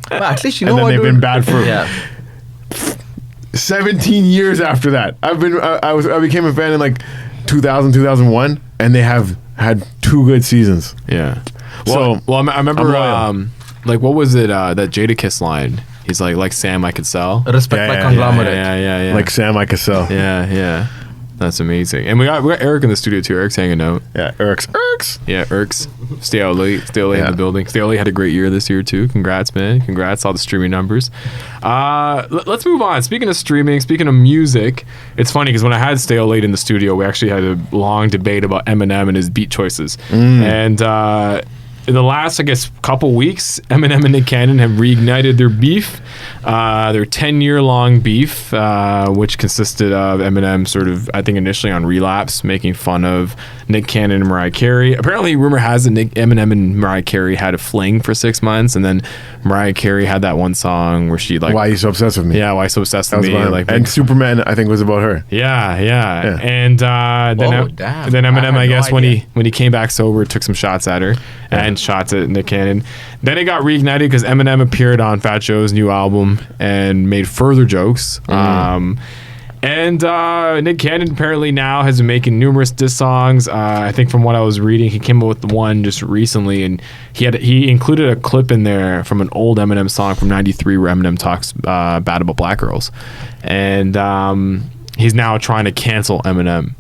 Well, at least and then they've been bad for 17 years after that. I became a fan in like 2000, 2001, and they have had 2 good seasons. Yeah. Well, I remember like what was it? That Jadakiss line. He's like Sam, I could sell. Respect my conglomerate. Yeah. Like Sam, I could sell. Yeah. That's amazing. And we got Eric in the studio too. Eric's hanging out. Yeah, Eric's. Yeah, Eric's. Stay out late in the building. Stay out late had a great year this year too. Congrats, man. Congrats, all the streaming numbers. Let's move on. Speaking of streaming, speaking of music, it's funny because when I had Stay Out Late in the studio, we actually had a long debate about Eminem and his beat choices. And in the last, I guess, couple weeks, Eminem and Nick Cannon have reignited their beef, their 10-year-long beef, which consisted of Eminem sort of, I think, initially on Relapse, making fun of Nick Cannon and Mariah Carey. Apparently, rumor has it Eminem and Mariah Carey had a fling for 6 months, and then Mariah Carey had that one song where she like, "Why Are You So Obsessed With Me?" Yeah, "Why So Obsessed With Me?" Like, and Superman, I think, was about her. Yeah. And then damn. Eminem, I guess, when he came back sober, took some shots at her and shots at Nick Cannon. Then it got reignited because Eminem appeared on Fat Joe's new album and made further jokes. And Nick Cannon apparently now has been making numerous diss songs. I think from what I was reading, he came up with the one just recently, and he included a clip in there from an old Eminem song from '93 where Eminem talks bad about black girls, and he's now trying to cancel Eminem.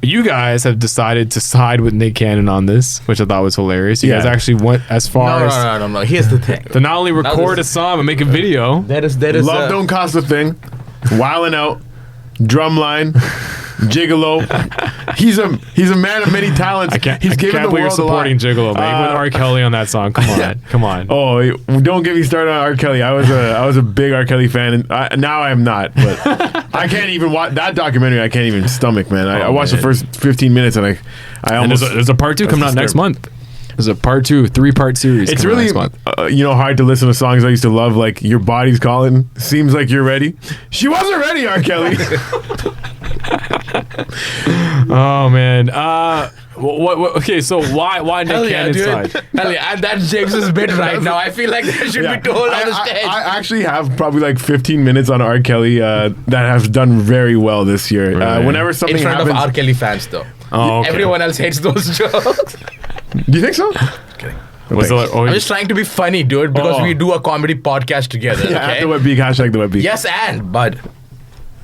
You guys have decided to side with Nick Cannon on this, which I thought was hilarious. You guys actually went as far as No. Here's the thing. to not only record a song and make a video. There is Love Don't Cost a Thing, Wildin' Out, Drumline, Gigolo. He's a man of many talents. I can't given believe you're supporting Gigolo, man. With R. Kelly on that song. Come on. Oh, don't get me started on R. Kelly. I was a big R. Kelly fan, and now I am not. But I can't even watch that documentary. I can't even stomach, man. I watched the first 15 minutes, and I almost. And there's a part 2 coming out next month. There's a part 2, 3-part series. It's really hard to listen to songs I used to love, like "Your Body's Calling." Seems like you're ready. She wasn't ready, R. Kelly. Oh man. What? Okay, so why Nick Cannon's side? Hell yeah, that's James's bit right now. I feel like that should be told on the stage. I actually have probably like 15 minutes on R. Kelly that have done very well this year. Really? Whenever something in front happens, of R. Kelly fans, though. Oh, okay. Everyone else hates those jokes. Do you think so? I'm just trying to be funny, dude, because we do a comedy podcast together. Yeah, okay? at the WetBeak, hashtag the WetBeak. Yes, but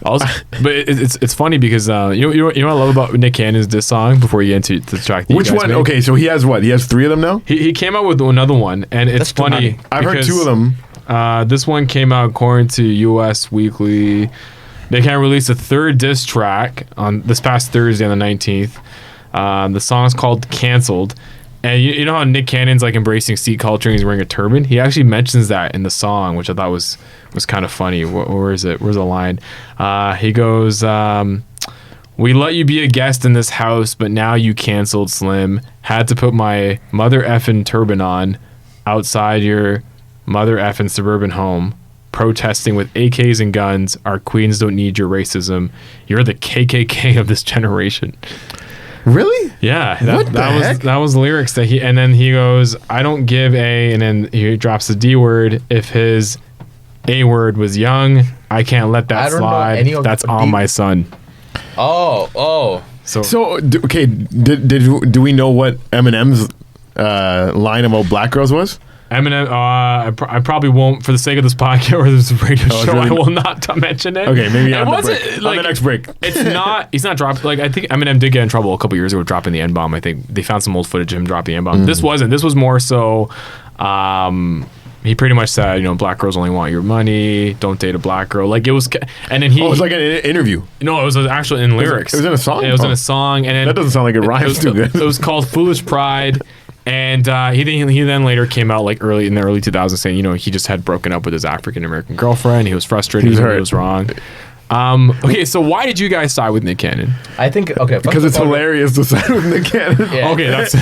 Also, but it's funny because you know what I love about Nick Cannon's diss song before you get into the track. Which one? Made? Okay, so he has what? He has 3 of them now. He came out with another one, and it's funny. I've heard 2 of them. This one came out according to US Weekly. They can release a 3rd diss track on this past Thursday on the 19th. The song's called "Cancelled." And you know how Nick Cannon's like embracing Sikh culture and he's wearing a turban? He actually mentions that in the song, which I thought was kind of funny. Where is it? Where's the line? He goes, "We let you be a guest in this house, but now you canceled, Slim. Had to put my mother effing turban on outside your mother effing suburban home. Protesting with AKs and guns. Our queens don't need your racism. You're the KKK of this generation." Really? Yeah. That was lyrics that and then he goes, "I don't give a," and then he drops the D word. "If his A word was young, I can't let that slide. That's on my son." Oh. So okay, do we know what Eminem's line about black girls was? Eminem, I probably won't, for the sake of this podcast or this radio show, really? I will not mention it. Okay, maybe on the next break. It's not, he's not dropping, like, I think Eminem did get in trouble a couple years ago with dropping the N-bomb. I think they found some old footage of him dropping the N-bomb. This was more so, he pretty much said, black girls only want your money, don't date a black girl. Like, it was, and then he... Oh, it was like an interview. No, it was actually in lyrics. It was in a song? It was in a song, and then... That doesn't sound like it rhymes too good. It was called Foolish Pride. And he then later came out like in the early 2000s saying, he just had broken up with his African American girlfriend. He was frustrated. He was wrong. Okay, so why did you guys side with Nick Cannon? I think because it's hilarious to side with Nick Cannon. Yeah. Okay, that's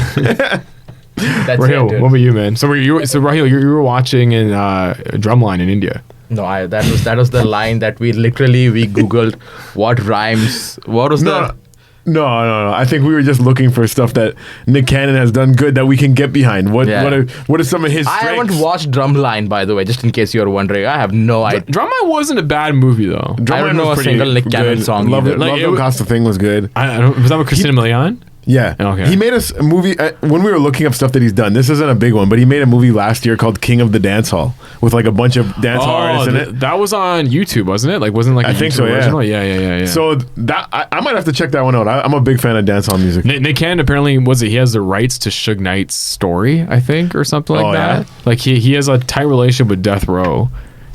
Rahil, what about you, man? So Rahil, you were watching in Drumline in India. No, that was the line that we googled what rhymes. What was the? No. I think we were just looking for stuff that Nick Cannon has done good that we can get behind. What are some of his strengths? I haven't watched Drumline, by the way, just in case you're wondering. I have no idea. Drumline wasn't a bad movie, though. I don't know a single Nick Cannon song. Love Don't Cost a Thing was good. Was that with Christina Milian? Yeah. Okay. He made a movie when we were looking up stuff that he's done. This isn't a big one, but he made a movie last year called King of the Dance Hall with like a bunch of dance hall artists in it. That was on YouTube, wasn't it? Like, wasn't like I think so, original? Yeah. So that I might have to check that one out. I'm a big fan of dance hall music. Nick Cannon apparently he has the rights to Suge Knight's story, I think, or something like that. Yeah? Like he has a tight relationship with Death Row.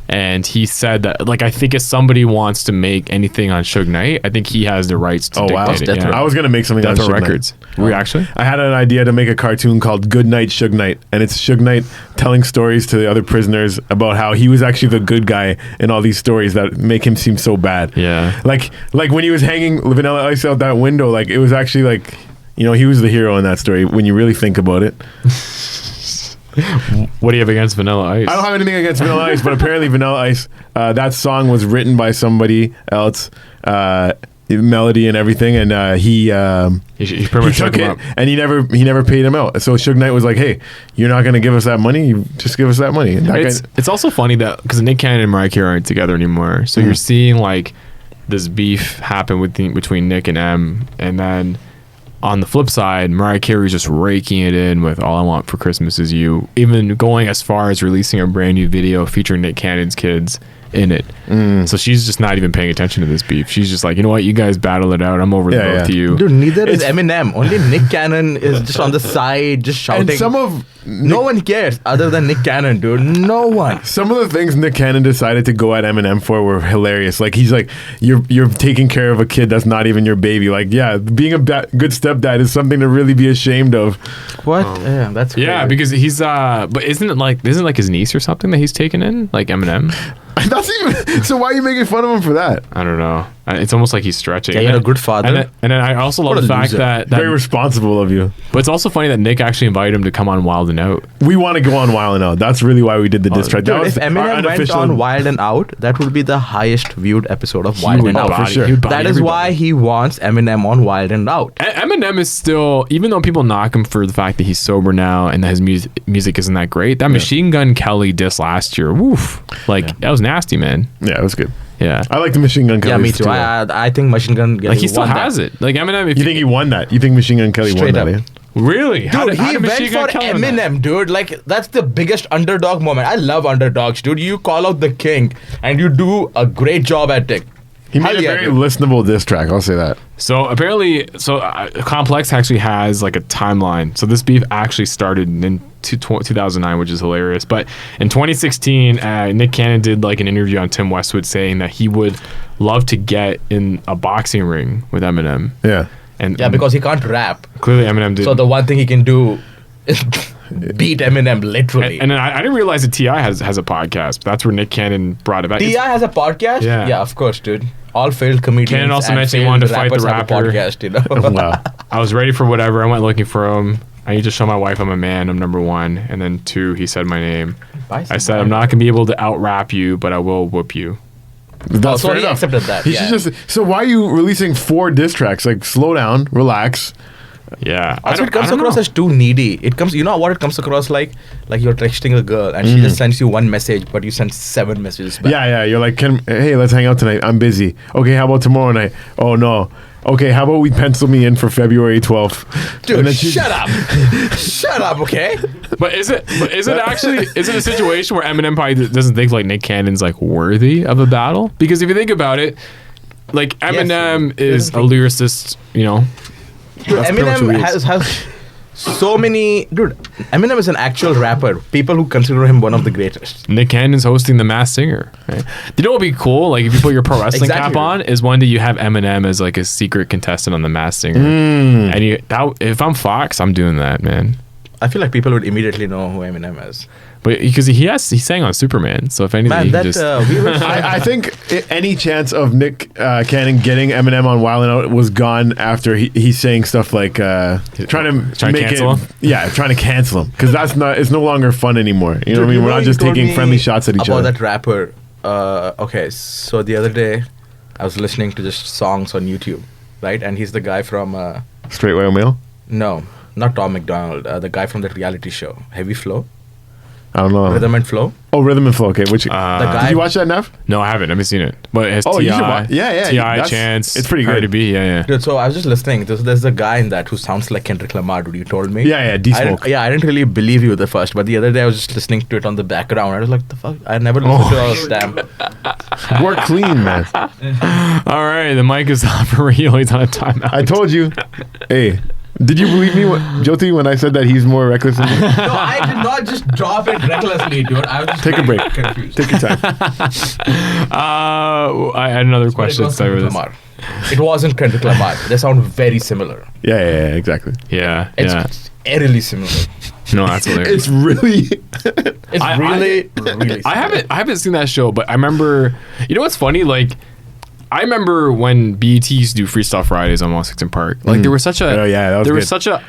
And he said that, like, I think if somebody wants to make anything on Suge Knight, I think he has the rights to dictate it. I was going to make something Death on Row Suge Records. Knight. Were you actually? I had an idea to make a cartoon called Good Night Suge Knight. And it's Suge Knight telling stories to the other prisoners about how he was actually the good guy in all these stories that make him seem so bad. Yeah. Like when he was hanging Vanilla Ice out that window, like, it was actually like, you know, he was the hero in that story when you really think about it. What do you have against Vanilla Ice? I don't have anything against Vanilla Ice, but apparently Vanilla Ice, that song was written by somebody else, melody and everything, and he pretty much took it and he never paid him out. So Suge Knight was like, "Hey, you're not going to give us that money. You just give us that money." And it's also funny that because Nick Cannon and Mariah Carey aren't together anymore, so you're seeing like this beef happen between Nick and M, and then on the flip side, Mariah Carey's just raking it in with All I Want for Christmas Is You, even going as far as releasing a brand new video featuring Nick Cannon's kids in it. So she's just not even paying attention to this beef. She's just like, you know what, you guys battle it out. I'm over the both of you. Dude, neither is Eminem. Only Nick Cannon is just on the side, just shouting. And no one cares other than Nick Cannon, dude. No one. Some of the things Nick Cannon decided to go at Eminem for were hilarious. Like, he's like, you're taking care of a kid that's not even your baby. Like, yeah, being a good stepdad is something to really be ashamed of. What? Yeah, that's crazy. Yeah, because he's but isn't it like his niece or something that he's taken in, like Eminem? That's even so. Why are you making fun of him for that? I don't know. It's almost like he's stretching. Yeah, you're a good father. And then I also love the fact that very responsible of you. But it's also funny that Nick actually invited him to come on Wild and Out. We want to go on Wild and Out. That's really why we did the diss track. Dude, if Eminem went on Wild and Out, that would be the highest viewed episode of Wild and Out. For sure. That is why he wants Eminem on Wild and Out. Eminem is still, even though people knock him for the fact that he's sober now and that his music isn't that great, that Machine Gun Kelly diss last year, woof, that was nasty, man. Yeah, it was good. Yeah, I like the Machine Gun Kelly. Yeah, me too. I think Machine Gun Kelly he still has it. Like Eminem, you think he won that? You think Machine Gun Kelly won that? Really? Dude, he went for Eminem, dude. Like, that's the biggest underdog moment. I love underdogs, dude. You call out the king and you do a great job at it. He made a very listenable diss track, I'll say that. So apparently, Complex actually has like a timeline. So this beef actually started in 2009, which is hilarious. But in 2016, Nick Cannon did like an interview on Tim Westwood saying that he would love to get in a boxing ring with Eminem. Yeah. Because he can't rap. Clearly Eminem did. So the one thing he can do is beat Eminem literally. And then I didn't realize that T.I. has a podcast. But that's where Nick Cannon brought it back. T.I. has a podcast? Yeah, of course, dude. All failed comedians. Cannon also mentioned he wanted to fight the rapper. Podcast, you know? Wow. I was ready for whatever. I went looking for him. I need to show my wife I'm a man. I'm number one. And then 2, he said my name. I said I'm not going to be able to out-rap you, but I will whoop you. That's so he accepted that. He should so why are you releasing 4 diss tracks? Like, slow down, relax. Yeah. Also, it comes across as too needy. It comes, you know what it comes across like? Like you're texting a girl and she just sends you one message, but you send 7 messages back. Yeah. You're like, hey, let's hang out tonight. I'm busy. Okay, how about tomorrow night? Oh, no. Okay, how about we pencil me in for February 12th? Dude, shut up. Shut up, okay? But is it a situation where Eminem probably doesn't think like Nick Cannon's like worthy of a battle? Because if you think about it, like Eminem is a lyricist, you know. Dude, Eminem has so many. Dude, Eminem is an actual rapper. People who consider him one of the greatest. Nick Cannon's hosting The Masked Singer. Right? Do you know what would be cool? Like if you put your pro wrestling cap on, is one day you have Eminem as like a secret contestant on The Masked Singer. And if I'm Fox, I'm doing that, man. I feel like people would immediately know who Eminem is. But because he sang on Superman, so if anything, I think any chance of Nick Cannon getting Eminem on Wild 'N Out was gone after he's saying stuff like trying to cancel him. Yeah, trying to cancel him because it's no longer fun anymore. You know what I mean? We're not just taking friendly shots at each other. About that rapper. Okay, so the other day I was listening to just songs on YouTube, right? And he's the guy from Straight White Male. No, not Tom McDonald. The guy from that reality show, Heavy Flow. I don't know. Rhythm and Flow. Oh, Rhythm and Flow. Okay, which the guy, did you watch that, Nav? No, I haven't seen it. But it has you should watch. T.I., Chance. It's pretty good. Cardi B, yeah. Dude, so I was just listening. There's a guy in that who sounds like Kendrick Lamar, dude. You told me. Yeah, D-Smoke. I didn't really believe you the first, but the other day I was just listening to it on the background. I was like, the fuck? I never listened to a stamp. Work clean, man. All right, the mic is off for Rahil. He's on a timeout. I told you. Hey. Did you believe me, Jyoti, when I said that he's more reckless than me? No, I did not just drop it recklessly, dude. I was just take a break. Confused. Take your time. I had another question. It wasn't Kendrick Lamar. They sound very similar. Yeah, exactly. Yeah, it's eerily similar. No, that's hilarious. It's really. Really. I haven't seen that show, but I remember. You know what's funny? Like, I remember when BET used to do Freestyle Fridays on Washington Park. Like there was such a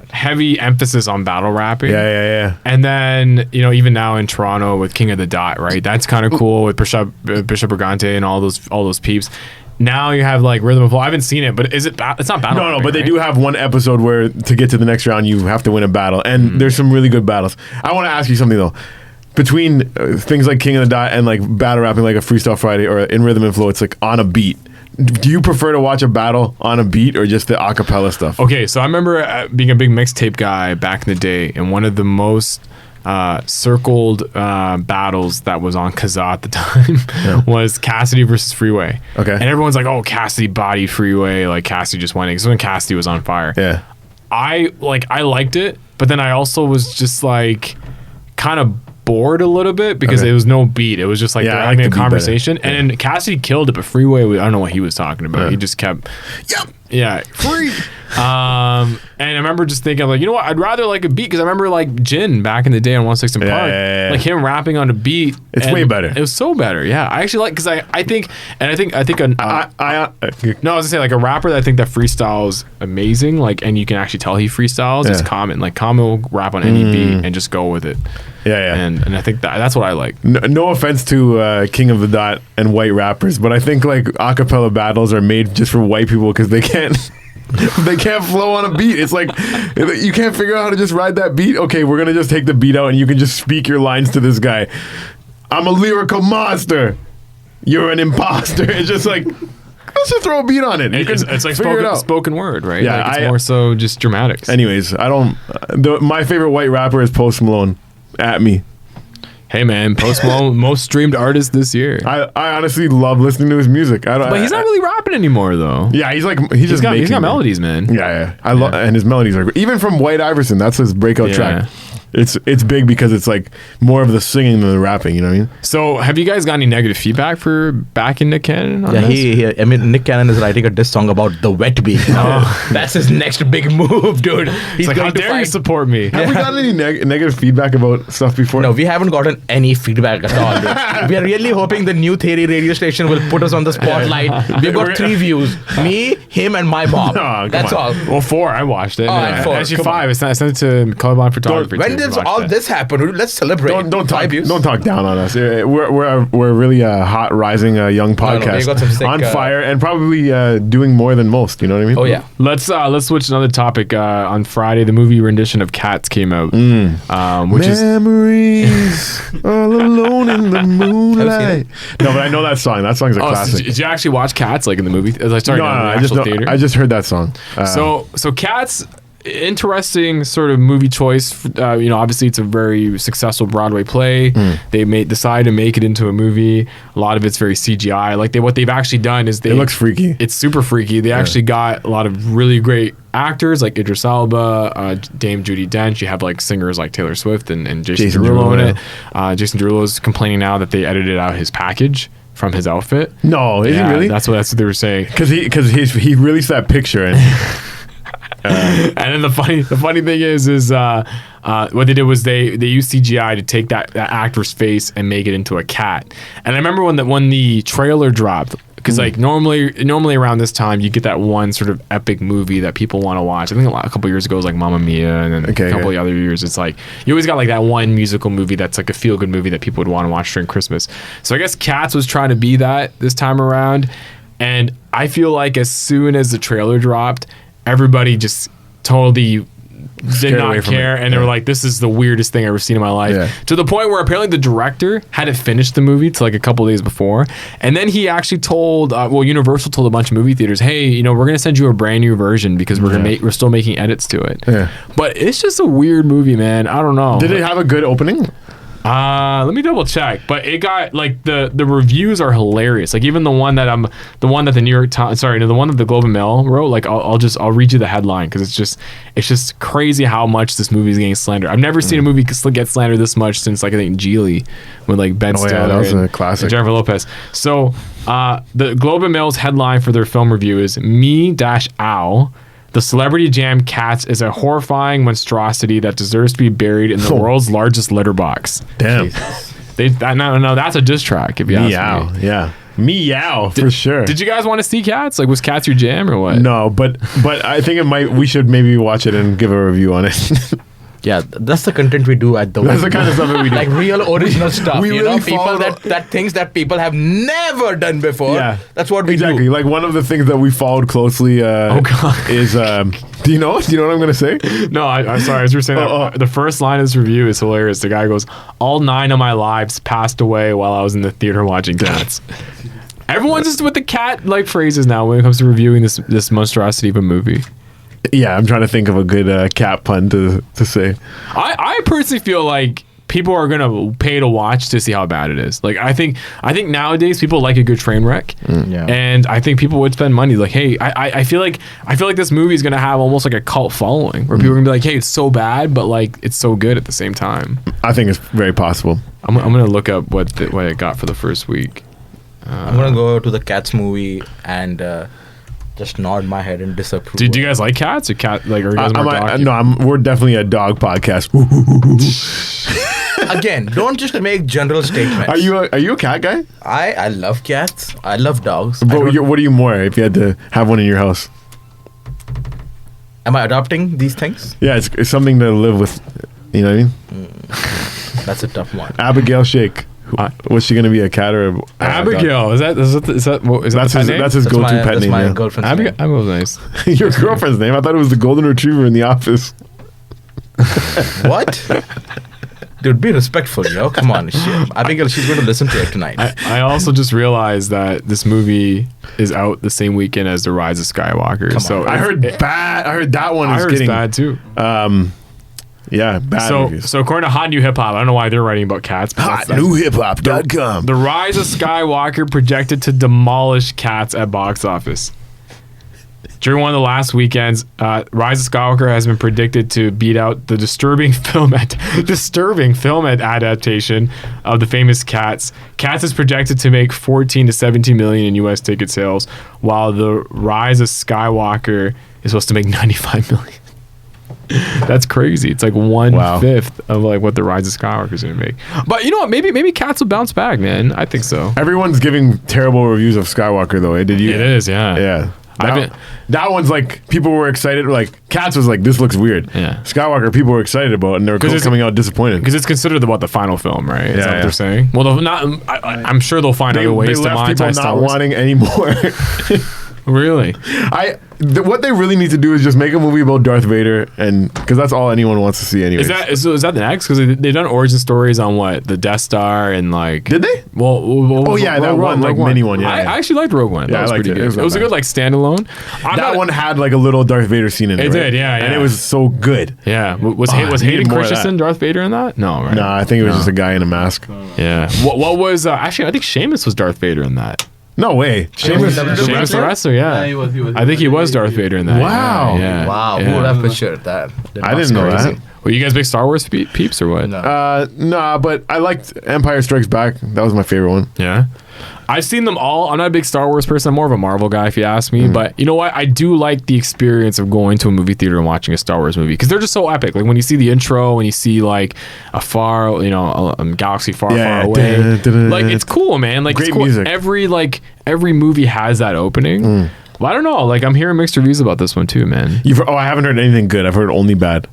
heavy emphasis on battle rapping. Yeah. And then even now in Toronto with King of the Dot, right? That's kind of cool with Bishop Brigante and all those peeps. Now you have like Rhythm and Flow. I haven't seen it, but it's not battle. No, but they do have one episode where to get to the next round you have to win a battle, and there's some really good battles. I want to ask you something though. Between things like King of the Dot and like battle rapping like a Freestyle Friday or in Rhythm and Flow, it's like on a beat. Do you prefer to watch a battle on a beat or just the acapella stuff? Okay, so I remember being a big mixtape guy back in the day, and one of the most circled battles that was on Kazaa at the time was Cassidy versus Freeway. Okay. And everyone's like, oh, Cassidy bodied Freeway, like Cassidy just won it. Because when Cassidy was on fire. Yeah. I liked it, but then I also was just like kind of bored a little bit because it was no beat. It was just like they're having a conversation. And then Cassidy killed it, but Freeway, I don't know what he was talking about. He just kept, free. And I remember just thinking, like, you know what? I'd rather like a beat because I remember like Jin back in the day on 116 Park, like him rapping on a beat. It's way better. It was so better. Yeah, I actually like because I think I was gonna say like a rapper that I think that freestyles amazing, like, and you can actually tell he freestyles is Common. Like Common will rap on any beat and just go with it. Yeah. And I think that's what I like. No offense to King of the Dot and white rappers, but I think like acapella battles are made just for white people because they can't flow on a beat. It's like you can't figure out how to just ride that beat. Okay, we're gonna just take the beat out and you can just speak your lines to this guy. I'm a lyrical monster. You're an imposter. It's just like let's just throw a beat on it. It's like spoken word, right? Yeah, like it's more so just dramatics. Anyways, I don't. My favorite white rapper is Post Malone. At me. Hey man, Post Malone, most streamed artist this year. I honestly love listening to his music. But he's not really rapping anymore though. Yeah, he's got melodies, man. Yeah. I love, and his melodies are even from White Iverson. That's his breakout track. It's big because it's like more of the singing than the rapping. You know what I mean? So, have you guys got any negative feedback for backing Nick Cannon? On this? I mean, Nick Cannon is writing a diss song about the WetBeak. That's his next big move, dude. He's like, how dare you support me? Have we gotten any negative feedback about stuff before? No, we haven't gotten any feedback at all. Dude. We are really hoping the New Theory radio station will put us on the spotlight. We've got 3 views: me, him, and my mom. That's all. Well, 4. I watched it. Actually, 5. I sent it to Colorblind Photography. When did all this happen? Let's celebrate. Don't talk down on us. We're really a hot, rising young podcast on fire and probably doing more than most. You know what I mean? Oh yeah. Let's switch another topic. On Friday, the movie rendition of Cats came out, which Memories all alone in the moonlight. No, but I know that song. That song's a classic. Did you actually watch Cats like in the movie? No, I just heard that song. So Cats. Interesting sort of movie choice. Obviously it's a very successful Broadway play. They decide to make it into a movie. A lot of it's very CGI. Like what they've actually done is it looks freaky. It's super freaky. They actually got a lot of really great actors like Idris Elba, Dame Judi Dench. You have like singers like Taylor Swift and Jason Derulo in it. Jason Derulo is complaining now that they edited out his package from his outfit. No, is he really? That's what they were saying. Because he released that picture and. And then the funny thing is what they did was they used CGI to take that actor's face and make it into a cat. And I remember when the trailer dropped, because like normally around this time you get that one sort of epic movie that people want to watch. I think a couple years ago it was like Mamma Mia, and then a couple of other years it's like you always got like that one musical movie that's like a feel good movie that people would want to watch during Christmas. So I guess Cats was trying to be that this time around, and I feel like as soon as the trailer dropped, everybody just totally did not care, and they were like, "This is the weirdest thing I've ever seen in my life." Yeah. To the point where apparently the director hadn't finished the movie till like a couple days before, and then he actually told, Universal told a bunch of movie theaters, "Hey, we're gonna send you a brand new version because we're still making edits to it." Yeah. But it's just a weird movie, man. I don't know. Did it have a good opening? Let me double check. But it got like the reviews are hilarious. Like even the one that the New York Times, the one that the Globe and Mail wrote. Like I'll read you the headline because it's just crazy how much this movie is getting slandered. I've never seen a movie get slandered this much since like I think Geely with like Ben Stiller. That was a classic. And Jennifer Lopez. So the Globe and Mail's headline for their film review is Me-Ow. The Celebrity Jam Cats is a horrifying monstrosity that deserves to be buried in the world's largest litter box. Damn. No, that's a diss track if you ask me. Yeah. Meow for sure. Did you guys want to see Cats? Like, was Cats your jam or what? No, but I think we should maybe watch it and give a review on it. Yeah, that's the content we do at the. That's the kind of stuff that we do. Like real original stuff. We really people that things that people have never done before. Yeah, that's what we do. Exactly. Like one of the things that we followed closely is do you know what I'm gonna say? No, I'm sorry. As you were saying, the first line of this review is hilarious. The guy goes, "All 9 of my lives passed away while I was in the theater watching Cats." Everyone's just with the cat like phrases now when it comes to reviewing this monstrosity of a movie. Yeah, I'm trying to think of a good cat pun to say. I personally feel like people are gonna pay to watch to see how bad it is. Like I think nowadays people like a good train wreck, and I think people would spend money. Like, hey, I feel like this movie is gonna have almost like a cult following where people are gonna be like, hey, it's so bad, but like it's so good at the same time. I think it's very possible. I'm gonna look up what it got for the first week. I'm gonna go to the Cats movie and. Just nod my head and disapprove. Do you guys like cats or cat? Like, are you guys more dog? No, we're definitely a dog podcast. Again, don't just make general statements. Are you a cat guy? I love cats. I love dogs. But what are you more if you had to have one in your house? Am I adopting these things? Yeah, it's something to live with. You know what I mean? That's a tough one. Abigail Shaikh. Was she gonna be a cat or Abigail? Is that that's his go-to pet name? My girlfriend's name. Abigail's nice. Your girlfriend's name? I thought it was the golden retriever in The Office. What? Dude, be respectful, yo. Come on, shit. Abigail, she's going to listen to it tonight. I also just realized that this movie is out the same weekend as The Rise of Skywalker. So I heard bad. I heard that one is getting bad too. Yeah, bad reviews. So according to Hot New Hip Hop, I don't know why they're writing about cats. HotNewHipHop.com. The Rise of Skywalker projected to demolish Cats at box office. During one of the last weekends, Rise of Skywalker has been predicted to beat out the disturbing film adaptation of the famous Cats. Cats is projected to make 14 to 17 million in U.S. ticket sales, while the Rise of Skywalker is supposed to make 95 million. That's crazy. It's like 1/5 of like what the Rise of Skywalker is going to make. But you know what? Maybe Cats will bounce back, man. I think so. Everyone's giving terrible reviews of Skywalker, though. Did you? It is, yeah. Yeah. That one's like people were excited. Like Cats was like, this looks weird. Yeah. Skywalker, people were excited about, and they were coming out disappointed because it's considered the final film, right? Is that what they're saying? Well, I'm sure they'll find other ways to monetize Star Wars. Not wanting anymore. Really? What they really need to do is just make a movie about Darth Vader, and because that's all anyone wants to see anyway. Is that the next? Because they've done origin stories on what the Death Star and like. Did they? Well that one like mini one. Yeah, I actually liked Rogue One. That was pretty good. It was a good like standalone. That one had like a little Darth Vader scene in it. It did, yeah, and it was so good. Yeah, was Hayden Christensen Darth Vader in that? No, right? No, I think it was just a guy in a mask. Yeah. What was actually? I think Sheamus was Darth Vader in that. No way. Sheamus the wrestler, yeah. He was I think he was Darth Vader in that. Wow. Yeah. Wow. Who would have pictured that? I didn't know that. Were you guys big Star Wars peeps or what? No, but I liked Empire Strikes Back. That was my favorite one. Yeah. I've seen them all. I'm not a big Star Wars person. I'm more of a Marvel guy, if you ask me. But you know what? I do like the experience of going to a movie theater and watching a Star Wars movie because they're just so epic. Like when you see the intro, when you see like a galaxy far away, like it's cool, man. Like great it's cool. Music. Every movie has that opening. Well, I don't know. Like, I'm hearing mixed reviews about this one too, man. I haven't heard anything good. I've heard only bad.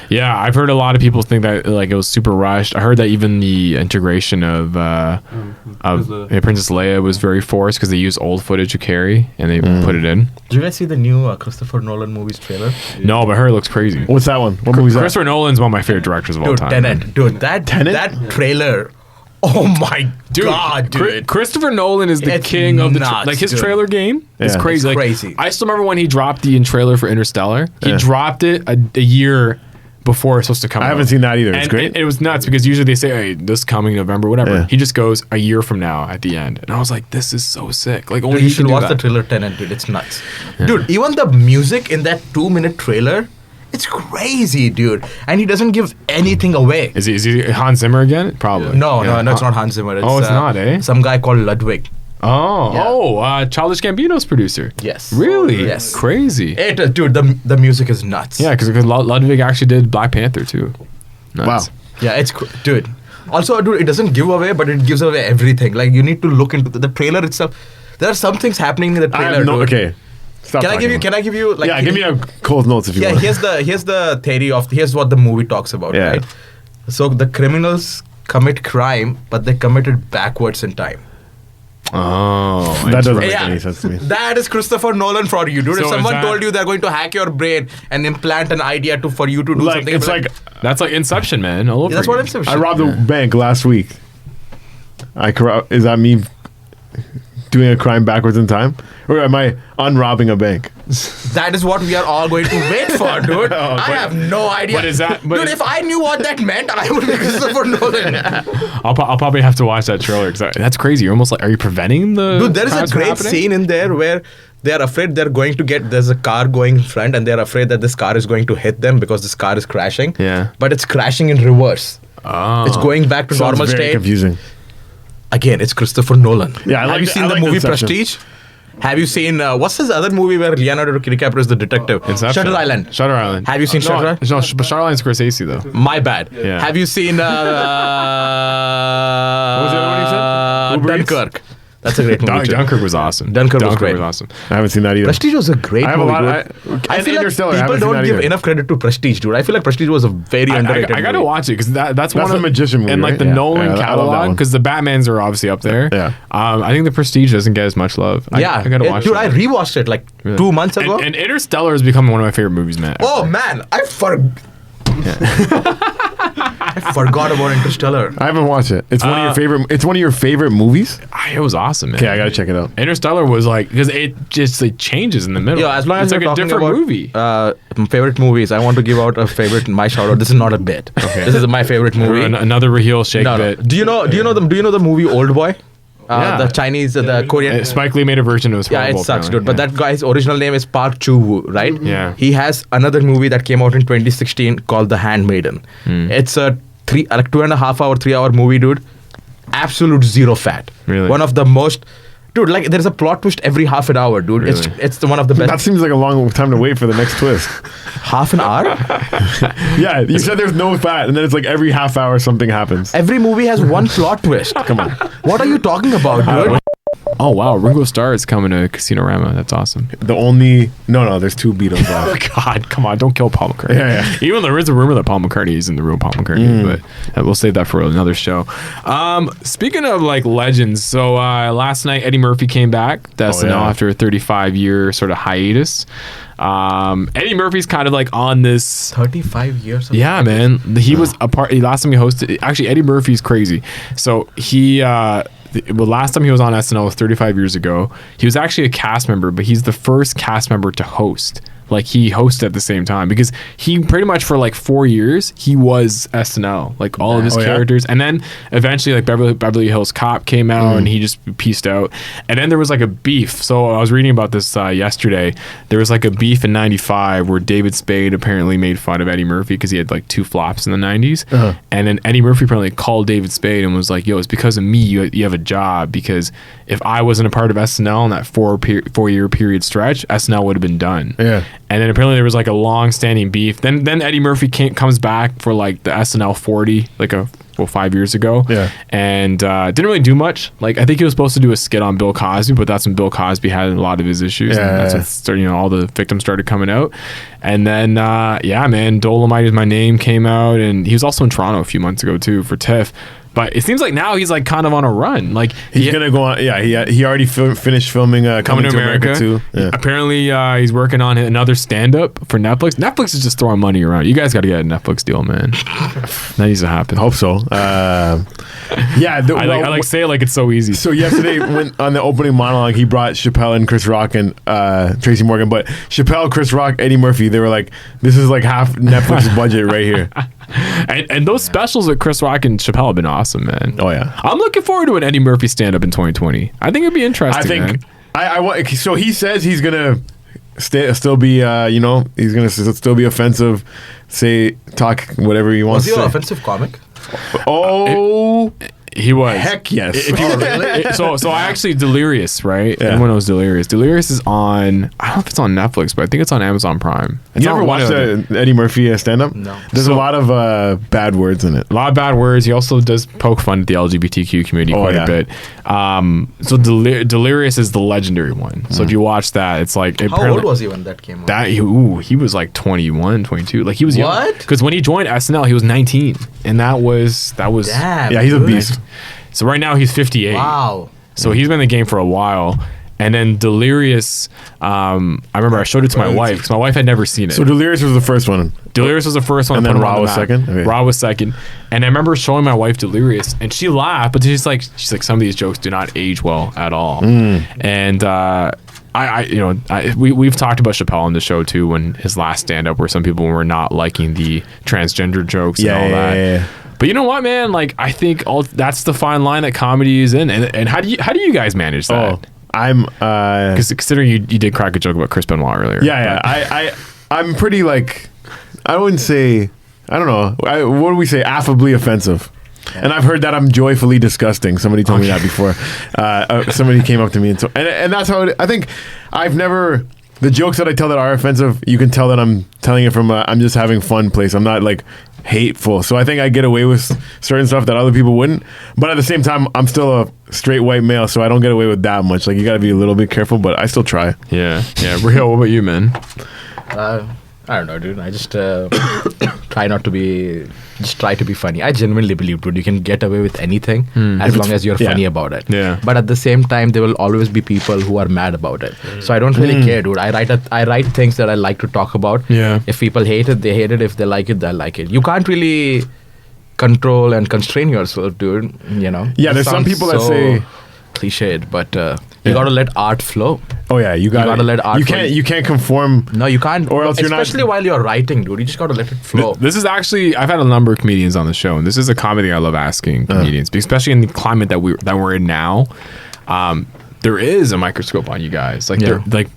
Yeah, I've heard a lot of people think that like it was super rushed. I heard that even the integration of Princess Leia was very forced because they used old footage of Carrie and they put it in. Did you guys see the new Christopher Nolan movie's trailer? No, but I heard it looks crazy. What's that one? What movie is that? Christopher Nolan's one of my favorite directors of all time. Tenet. Dude, that trailer. Oh my god, dude! Christopher Nolan is the king of the like his trailer game is crazy. It's crazy. I still remember when he dropped the trailer for Interstellar. He dropped it a year before it's supposed to come out. I haven't seen that either. It's great. It was nuts because usually they say, hey, this coming November, whatever. Yeah. He just goes a year from now at the end. And I was like, this is so sick. Like, only you should watch the trailer Tenet, dude. It's nuts. Yeah. Dude, even the music in that 2-minute trailer, it's crazy, dude. And he doesn't give anything away. Is he Hans Zimmer again? Probably. No, it's not Hans Zimmer. It's not, eh? Some guy called Ludwig. Childish Gambino's producer. Yes. Really? Yes. Crazy. Dude, the music is nuts. Yeah, because Ludwig actually did Black Panther too. Nuts. Wow. Yeah, dude. Also, dude, it doesn't give away, but it gives away everything. Like, you need to look into the trailer itself. There are some things happening in the trailer. Okay. Can I give you like? Yeah, give me a Cole's notes if you want. Here's the theory here's what the movie talks about, right? So the criminals commit crime, but they commit it backwards in time. Oh, that doesn't make any sense to me. That is Christopher Nolan for you, dude. So if someone told you they're going to hack your brain and implant an idea for you to do something, it's like that's like Inception, man. All over that's what Inception. I robbed a bank last week. Is that me doing a crime backwards in time, or am I unrobbing a bank? That is what we are all going to wait for, dude. I have no idea. What is that? Dude, if I knew what that meant, I would be Christopher Nolan. I'll probably have to watch that trailer because that's crazy. You're almost like, are you preventing the? Dude, there is a great scene in there where they are afraid they're going to there's a car going in front and they're afraid that this car is going to hit them because this car is crashing. Yeah. But it's crashing in reverse. Oh. It's going back to normal very state. Confusing. Again, it's Christopher Nolan. Yeah, Have you seen the movie Inception. Prestige? Have you seen what's his other movie where Leonardo DiCaprio is the detective? Inception. Shutter Island. Shutter Island. Have you seen Shutter Island? No, Shutter Island's Scorsese though. My bad. Yeah. Have you seen what was the other one you said? Dunkirk. That's a great movie. Dunkirk was awesome. Dunkirk was great. Was awesome. I haven't seen that either. Prestige was a great movie. I feel like people don't give enough credit to Prestige, dude. I feel like Prestige was a very underrated movie. I gotta watch it because that's one of the magician movie, and like the Nolan catalog because the Batmans are obviously up there. Yeah. I think the Prestige doesn't get as much love. I gotta watch it. Dude, I rewatched it like 2 months ago. And Interstellar has become one of my favorite movies, man. Oh man, I forgot about Interstellar. I haven't watched it. It's one of your favorite. It's one of your favorite movies. It was awesome, man. Okay, I gotta check it out. Interstellar was like because it just changes in the middle. Yeah, as long as it's like a different movie. Favorite movies. I want to give out a favorite. My shout out. This is not a bit. Okay. This is my favorite movie. Another Rahil Shaikh bit. Do you know the movie Old Boy? The Chinese, the Korean. Spike Lee made a version. It was horrible. Yeah, it sucks, dude. But that guy's original name is Park Chu-woo, right? Yeah. He has another movie that came out in 2016 called The Handmaiden. It's a 2.5 hour, 3 hour movie, dude. Absolute zero fat. Really? One of the most. Dude, like there's a plot twist every half an hour, dude. Really? It's one of the best. That seems like a long time to wait for the next twist. Half an hour? Yeah, you said there's no fat, and then it's like every half hour something happens. Every movie has one plot twist. Come on. What are you talking about, dude? Oh wow, Ringo Starr is coming to Casino-rama. That's awesome. There's two Beatles. Oh God, come on, don't kill Paul McCartney. Yeah. Even there is a rumor that Paul McCartney isn't the real Paul McCartney, but we'll save that for another show. Speaking of like legends, so last night Eddie Murphy came back to SNL after a 35-year sort of hiatus. Eddie Murphy's kind of like on this 35 years. Yeah, man. He was a part. Last time he hosted, actually, Eddie Murphy's crazy. So he. Last time he was on SNL was 35 years ago. He was actually a cast member, but he's the first cast member to host. Like he hosted at the same time because he pretty much for like 4 years he was SNL, like all of his characters, and then eventually like Beverly Hills Cop came out and he just pieced out, and then there was like a beef. So I was reading about this yesterday. There was like a beef in '95 where David Spade apparently made fun of Eddie Murphy because he had like 2 flops in the '90s, and then Eddie Murphy apparently called David Spade and was like, "Yo, it's because of me you have a job, because if I wasn't a part of SNL in that 4 year period stretch, SNL would have been done." Yeah. And then apparently there was like a long-standing beef. Then Eddie Murphy comes back for like the SNL 40, like a 5 years ago. Yeah. And didn't really do much. Like, I think he was supposed to do a skit on Bill Cosby, but that's when Bill Cosby had a lot of his issues. Yeah. And that's when started, all the victims started coming out. And then, Dolomite Is My Name came out, and he was also in Toronto a few months ago too for TIFF. But it seems like now he's like kind of on a run. Like he's gonna go on. Yeah, he already finished filming Coming to America too. Yeah. Apparently, he's working on another stand-up for Netflix. Netflix is just throwing money around. You guys got to get a Netflix deal, man. That needs to happen. Hope so. I say it like it's so easy. So yesterday, when on the opening monologue, he brought Chappelle and Chris Rock and Tracy Morgan. But Chappelle, Chris Rock, Eddie Murphy, they were like, "This is like half Netflix's budget right here." And those specials with Chris Rock and Chappelle have been awesome, man. Oh yeah, I'm looking forward to an Eddie Murphy stand up in 2020. I think it'd be interesting. I think so he says he's gonna still be he's gonna still be offensive, talk whatever he wants. Was he to an say. offensive comic? He was. Heck yes. Really? So I actually Delirious, right? Yeah. Everyone knows Delirious. Delirious is on, I don't know if it's on Netflix, but I think it's on Amazon Prime. You ever watched Eddie Murphy stand-up? No. There's a lot of bad words in it. A lot of bad words. He also does poke fun at the LGBTQ community quite a bit. So Delirious is the legendary one. So if you watch that, it's like... How old was he when that came out? He was like 21, 22. Like he was young. What? Because when he joined SNL, he was 19. And that was... Damn, yeah, he's a beast. So right now he's 58. Wow. So he's been in the game for a while. And then Delirious, I remember I showed it to my wife because my wife had never seen it. So Delirious was the first one. Delirious was the first one. And then Raw was second? Okay. Raw was second. And I remember showing my wife Delirious, and she laughed, but she's like, some of these jokes do not age well at all. And we've talked about Chappelle on the show too, when his last stand-up, where some people were not liking the transgender jokes and all that. Yeah. But you know what, man? Like, I think that's the fine line that comedy is in. And how do you guys manage that? Oh, I'm because considering you did crack a joke about Chris Benoit earlier. Yeah. I'm pretty like, I wouldn't say, I don't know. What do we say? Affably offensive. And I've heard that I'm joyfully disgusting. Somebody told me that before. Somebody came up to me and that's how I think I've never. The jokes that I tell that are offensive, you can tell that I'm telling it from I'm just having fun place. I'm not like hateful. So I think I get away with certain stuff that other people wouldn't. But at the same time, I'm still a straight white male, so I don't get away with that much. Like, you got to be a little bit careful, but I still try. Yeah. Rahil, what about you, man? I don't know, dude. I just try to be funny. I genuinely believe, dude, you can get away with anything as long as you're funny about it. Yeah. But at the same time, there will always be people who are mad about it. So I don't really care, dude. I write things that I like to talk about. Yeah. If people hate it, they hate it. If they like it, they like it. You can't really control and constrain yourself, dude. You know. Yeah. There's some people that say cliched, but you gotta let art flow. Oh yeah, you gotta let art. You can't conform. No, you can't. Or else you're not. Especially while you're writing, dude. You just gotta let it flow. This is actually, I've had a number of comedians on the show, and this is a comedy I love asking comedians, especially in the climate that we're in now. There is a microscope on you guys, like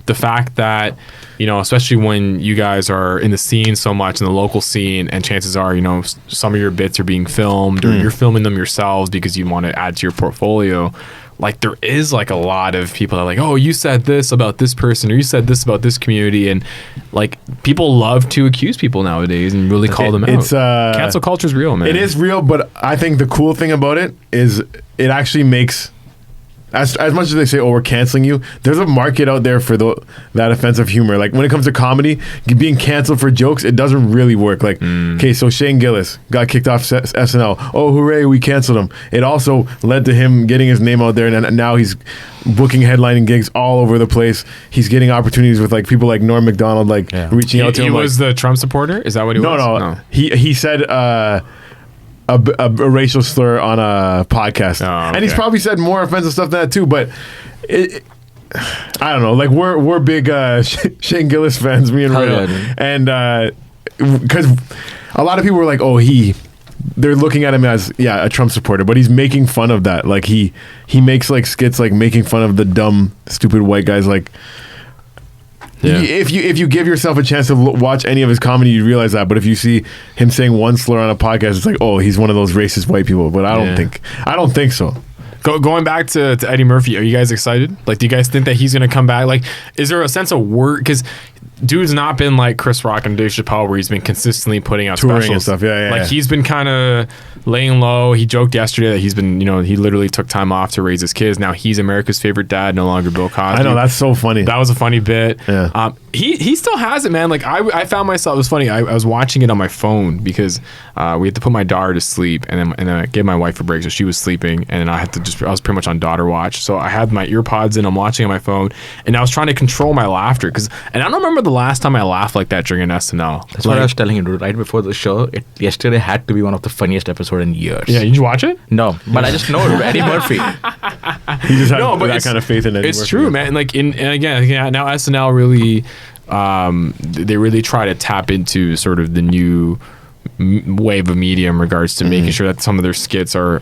the fact that, especially when you guys are in the scene so much, in the local scene, and chances are, some of your bits are being filmed or you're filming them yourselves because you want to add to your portfolio. Like, there is like a lot of people that are like, oh, you said this about this person, or you said this about this community, and like, people love to accuse people nowadays and really call them out. It's cancel culture is real, man. It is real, but I think the cool thing about it is it actually makes, as much as they say, oh, we're canceling you, there's a market out there for that offensive humor. Like, when it comes to comedy, being canceled for jokes, it doesn't really work. Like, okay, so Shane Gillis got kicked off SNL. Oh, hooray, we canceled him. It also led to him getting his name out there, and now he's booking headlining gigs all over the place. He's getting opportunities with like people like Norm Macdonald, reaching out to him. He was the Trump supporter? Is that what he was? No. He said a racial slur on a podcast. Oh, okay. And he's probably said more offensive stuff than that too, but I don't know. Like, we're big Shane Gillis fans, me and Rahil. And because a lot of people were like, oh, they're looking at him as a Trump supporter, but he's making fun of that. Like, he makes like skits like making fun of the dumb, stupid white guys. Like, if you give yourself a chance to watch any of his comedy, you realize that. But if you see him saying one slur on a podcast, it's like, oh, he's one of those racist white people. But I don't think so. Going back to Eddie Murphy, are you guys excited? Like, do you guys think that he's going to come back? Like, is there a sense of work? Because dude's not been like Chris Rock and Dave Chappelle, where he's been consistently putting out touring specials and stuff. Yeah. He's been kind of laying low. He joked yesterday that he's been, he literally took time off to raise his kids. Now he's America's favorite dad, no longer Bill Cosby. I know, that's so funny. That was a funny bit. Yeah. He still has it, man. Like I found myself, it was funny. I was watching it on my phone because we had to put my daughter to sleep, and then I gave my wife a break, so she was sleeping, and I was pretty much on daughter watch. So I had my earpods in, I'm watching on my phone, and I was trying to control my laughter and I don't remember the last time I laughed like that during an SNL. That's what I was telling you, dude, right before the show. Yesterday had to be one of the funniest episodes in years. Yeah, did you watch it? No, but I just know Eddie Murphy. He just has that kind of faith in Eddie Murphy. It's true, man. Like and again, now SNL really, they really try to tap into sort of the new wave of media in regards to making sure that some of their skits are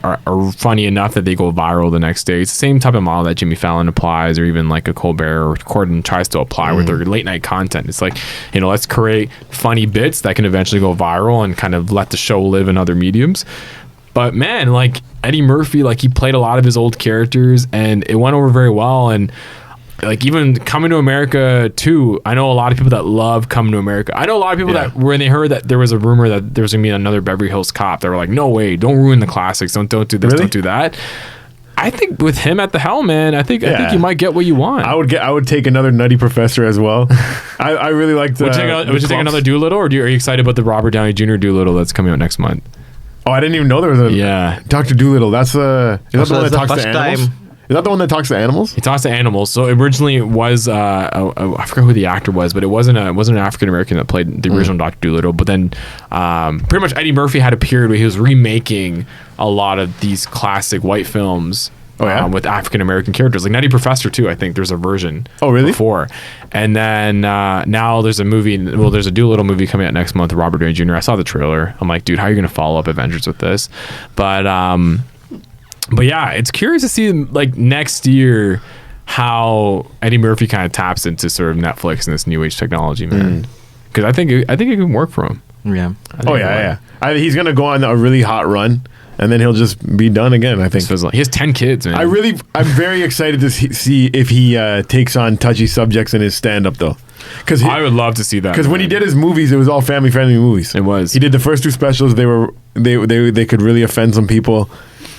funny enough that they go viral the next day. It's the same type of model that Jimmy Fallon applies, or even like a Colbert or Corden tries to apply with their late night content. It's like, let's create funny bits that can eventually go viral and kind of let the show live in other mediums. But man, like Eddie Murphy, like he played a lot of his old characters and it went over very well. And like even Coming to America 2, I know a lot of people that love Coming to America. I know a lot of people that when they heard that there was a rumor that there was going to be another Beverly Hills Cop, they were like, no way, don't ruin the classics. Don't do this, don't do that. I think with him at the helm, man, I think you might get what you want. I would take another Nutty Professor as well. I really like the. Would you take another Doolittle, or are you excited about the Robert Downey Jr. Doolittle that's coming out next month? Oh, I didn't even know there was a Dr. Doolittle. Is that the one that talks to animals? Is that the one that talks to animals? He talks to animals. So originally it was I forgot who the actor was, but it wasn't an African American that played the original Dr. Doolittle. But then pretty much Eddie Murphy had a period where he was remaking a lot of these classic white films. With African American characters, like Nutty Professor too. I think there's a version. Oh, really? Before, and then now there's a movie. Well, there's a Doolittle movie coming out next month with Robert Downey Jr. I saw the trailer. I'm like, dude, how are you gonna follow up Avengers with this? But yeah, it's curious to see like next year how Eddie Murphy kind of taps into sort of Netflix and this new age technology, man. Because I think it can work for him. Yeah. He's gonna go on a really hot run. And then he'll just be done again, I think. He has 10 kids, man. I'm very excited to see if he takes on touchy subjects in his stand-up, though. I would love to see that. Because when he did his movies, it was all family-friendly movies. It was. He did the first two specials. They could really offend some people.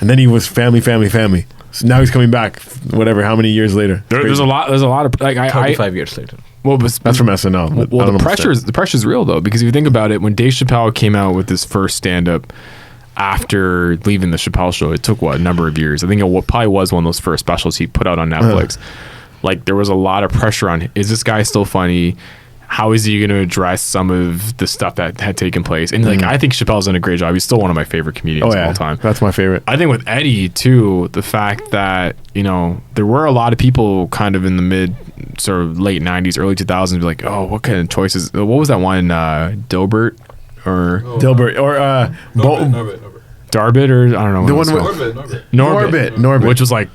And then he was family. So now he's coming back, how many years later. There's a lot of... like 35 years later. Well, that's from SNL. Well, the pressure's real, though. Because if you think about it, when Dave Chappelle came out with his first stand-up... after leaving the Chappelle Show, it took a number of years. I think it probably was one of those first specials he put out on Netflix. Like there was a lot of pressure on, is this guy still funny? How is he going to address some of the stuff that had taken place? And like I think Chappelle's done a great job. He's still one of my favorite comedians of all time. That's my favorite. I think with Eddie too, the fact that there were a lot of people kind of in the mid sort of late 90s, early 2000s be like, oh, what kind of choices? What was that one? Dilbert. Or Dilbert or Darbit, or I don't know. The one Norbit, which was like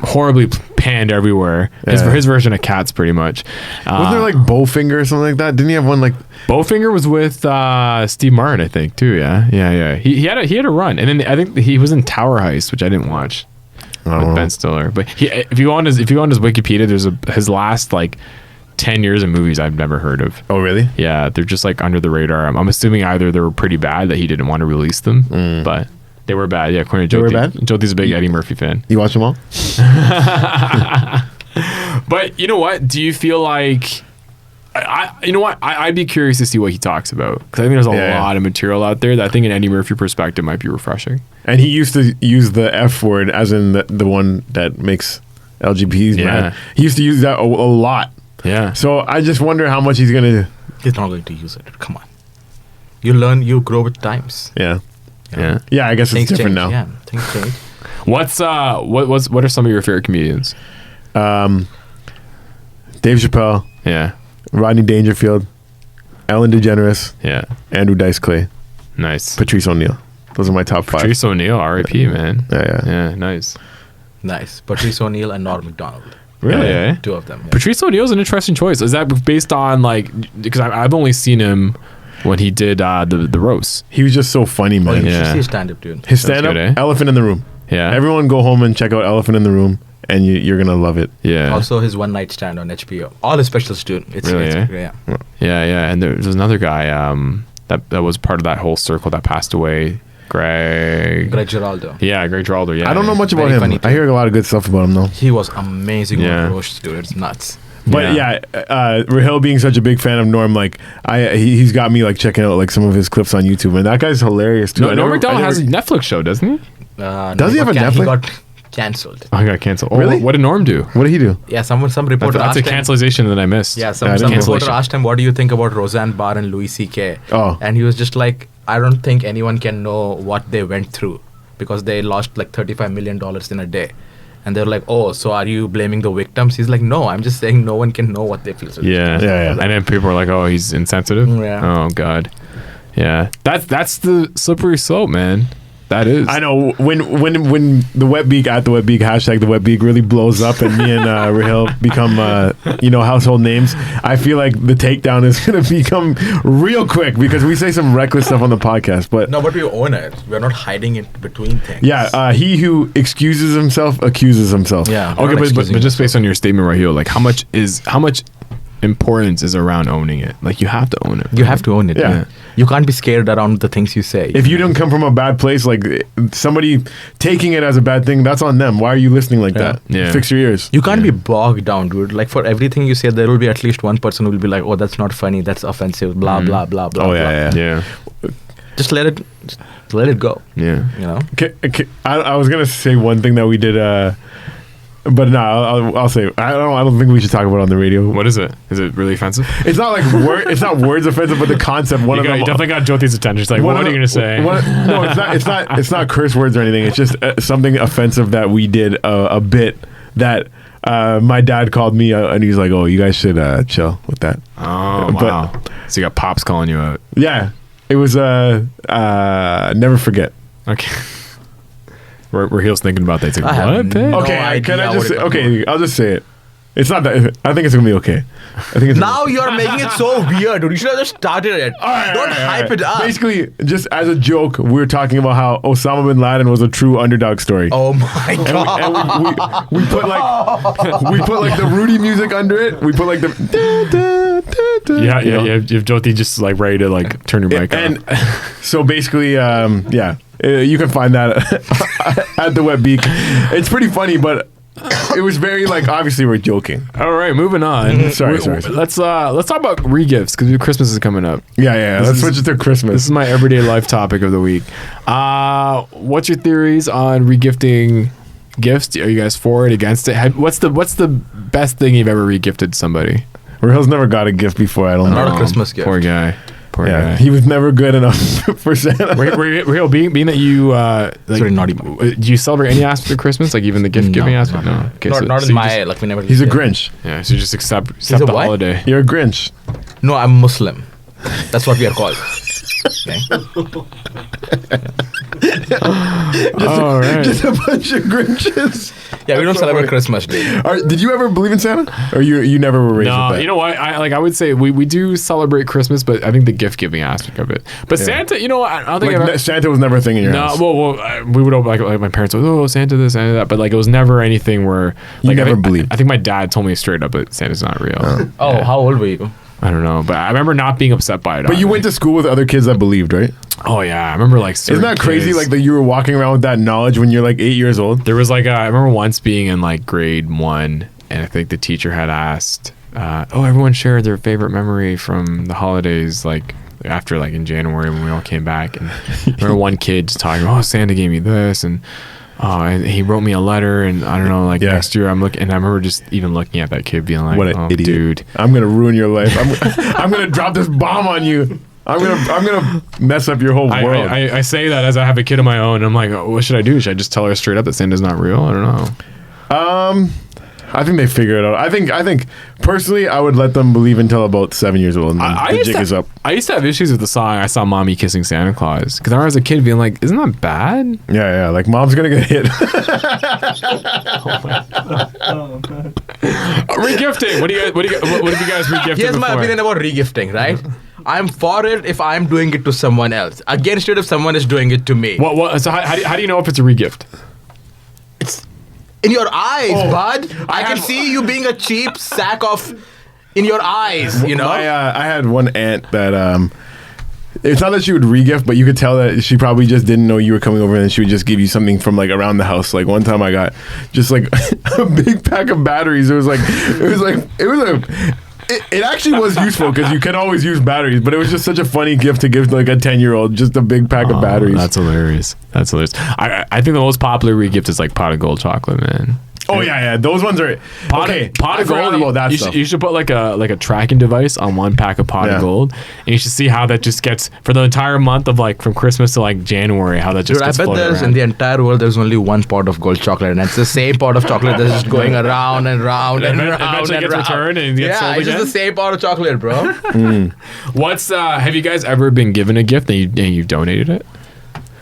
horribly panned everywhere. His version of Cats, pretty much. Wasn't there like Bowfinger or something like that? Didn't he have one like Bowfinger was with Steve Martin, I think, too. Yeah. He had a run, and then I think he was in Tower Heist, which I didn't watch with Ben Stiller. But if you go on his Wikipedia, there's his last like 10 years of movies I've never heard of. Oh, really? Yeah, they're just like under the radar. I'm assuming either they were pretty bad that he didn't want to release them, but they were bad. Yeah, according to Jyoti. Jyoti's a big Eddie Murphy fan. You watch them all? But you know what? Do you feel like... I'd be curious to see what he talks about, because I think there's a lot of material out there that I think in Eddie Murphy perspective might be refreshing. And he used to use the F word, as in the one that makes LGBTs mad. He used to use that a lot. Yeah. So I just wonder how much he's going to... He's not going to use it. Come on. You learn, you grow with times. Yeah, I guess it's different now. Yeah, things change. What are some of your favorite comedians? Dave Chappelle. Yeah. Rodney Dangerfield. Ellen DeGeneres. Yeah. Andrew Dice Clay. Nice. Patrice O'Neal. Those are my top 5. Patrice O'Neal, R.I.P., man. Yeah. Nice. Patrice O'Neal and Norm Macdonald. Really? Yeah. 2 of them. Yeah. Patrice O'Neal's an interesting choice. Is that based on because I've only seen him when he did the roast. He was just so funny, man. You should see his stand-up, dude. His stand-up, Elephant in the Room. Yeah. Everyone go home and check out Elephant in the Room. and you're gonna love it. Yeah. Also, his One Night Stand on HBO. All his specials, dude. It's yeah. And there's another guy that was part of that whole circle that passed away. Greg Giraldo. Yeah, Greg Giraldo. Yeah. I don't know much about him. I hear a lot of good stuff about him though. He was amazing on roasts, dude. It's nuts. But Rahil being such a big fan of Norm, like he's got me like checking out like some of his clips on YouTube, and that guy's hilarious too. Norm Macdonald has a Netflix show, doesn't he? Does he have a Netflix? He got cancelled. Oh, he got canceled. Really? What did Norm do? What did he do? Yeah, some reporter That's a cancellation that I missed. Yeah, some reporter asked him, "What do you think about Roseanne Barr and Louis C.K.?" Oh, and he was just like, "I don't think anyone can know what they went through because they lost like $35 million in a day." And they're like, "Oh, so are you blaming the victims?" He's like, "No, I'm just saying no one can know what they feel." Yeah. And then people are like, "Oh, he's insensitive." Yeah. Oh God. Yeah. That's the slippery slope, man. That is. I know when the WetBeak at the WetBeak hashtag the WetBeak really blows up and me and Rahil become household names. I feel like the takedown is going to become real quick because we say some reckless stuff on the podcast. But we own it. We're not hiding it between things. Yeah, he who excuses himself accuses himself. Yeah. Okay, but just based on your statement right here, like how much importance is around owning it? Like you have to own it. You have to own it. Yeah. You can't be scared around the things you say. If you don't come from a bad place, like somebody taking it as a bad thing, that's on them. Why are you listening like that? Yeah. Fix your ears. You can't be bogged down, dude. Like for everything you say, there will be at least one person who will be like, "Oh, that's not funny. That's offensive." Blah blah blah blah. Oh yeah. Just let it go. Yeah. You know. I was gonna say one thing that we did. But no, I'll say I don't think we should talk about it on the radio. What is it? Is it really offensive? It's not like it's not words offensive, but the concept. You definitely got Jyoti's attention. It's like, what are you gonna say? No, it's not curse words or anything. It's just something offensive that we did a bit that my dad called me and he's like, "Oh, you guys should chill with that." Oh wow! So you got pops calling you out. Yeah, it was never forget. Okay. Rahil's thinking about that. Like, what? I'll just say it. It's not that. I think it's gonna be okay. I think it's now you're making it so weird, dude. You should have just started it. Don't hype it up. Basically, just as a joke, we were talking about how Osama bin Laden was a true underdog story. Oh my god! We put like the Rudy music under it. We put like the yeah. You have Jyoti just like ready to like turn your mic on. And so basically, you can find that at the WetBeak. It's pretty funny, but it was very like obviously we're joking. All right, moving on. Sorry. Let's talk about regifts because Christmas is coming up. Yeah. Let's switch it to Christmas. This is my everyday life topic of the week. What's your theories on regifting gifts? Are you guys for it, against it? What's the best thing you've ever regifted somebody? Rahil's never got a gift before. I don't know. Not a Christmas gift. Poor guy. He was never good enough for Santa. Rahil, being that you sorry, naughty. Do you celebrate any aspect of Christmas, like even the gift giving aspect? No. Okay, not in my like we never. He's a Grinch. Yeah, so you just accept the holiday. You're a Grinch. No, I'm Muslim. That's what we are called. Okay. Just a bunch of Grinches. Yeah, we don't celebrate Christmas, dude. Did you ever believe in Santa? Or you never were raised with that? You know what? I would say we do celebrate Christmas, but I think the gift giving aspect of it. But Santa, I don't think Santa was never a thing in your house. Well, we would like my parents would, "Oh, Santa this, Santa that," but like it was never anything where you never believed. I think my dad told me straight up that Santa's not real. How old were you? I don't know, but I remember not being upset by it. But you went to school with other kids that believed, right? Oh yeah, I remember like. Isn't that crazy? Kids, like that you were walking around with that knowledge when you're like 8 years old. There was like I remember once being in like grade 1, and I think the teacher had asked, everyone shared their favorite memory from the holidays, like after like in January when we all came back, and I remember one kid just talking, "Oh, Santa gave me this," and and he wrote me a letter, and I don't know, like next year I'm looking, and I remember just even looking at that kid being like, "What an idiot, dude! I'm gonna ruin your life. I'm gonna drop this bomb on you. I'm gonna mess up your whole world." I say that as I have a kid of my own. I'm like, what should I do? Should I just tell her straight up that Santa's not real? I don't know. I think they figure it out. I think personally, I would let them believe until about 7 years old, and then the jig is up. I used to have issues with the song "I Saw Mommy Kissing Santa Claus" because I remember as a kid being like, "Isn't that bad?" Yeah. Like mom's gonna get hit. Regifting. What have you guys regifted? Here's my before? opinion about regifting. Right, I'm for it if I'm doing it to someone else. Against it if someone is doing it to me. So how do you know if it's a regift? in your eyes, bud. I can see you being a cheap sack of in your eyes, you know? I had one aunt that it's not that she would re-gift, but you could tell that she probably just didn't know you were coming over, and she would just give you something from like around the house. Like one time I got just like a big pack of batteries. It actually was useful because you can always use batteries, but it was just such a funny gift to give like a 10-year-old, just a big pack of batteries. That's hilarious. I think the most popular re-gift is like pot of gold chocolate, man. Oh yeah, those ones are pot of gold. About that you should put like a tracking device on one pack of pot of gold, and you should see how that just gets for the entire month of like from Christmas to like January. How that just gets I bet there's in the entire world there's only one pot of gold chocolate, and it's the same pot of chocolate that's just going around and round and round eventually and gets round. returned and gets sold it's again. just the same pot of chocolate, bro. What's have you guys ever been given a gift and you donated it?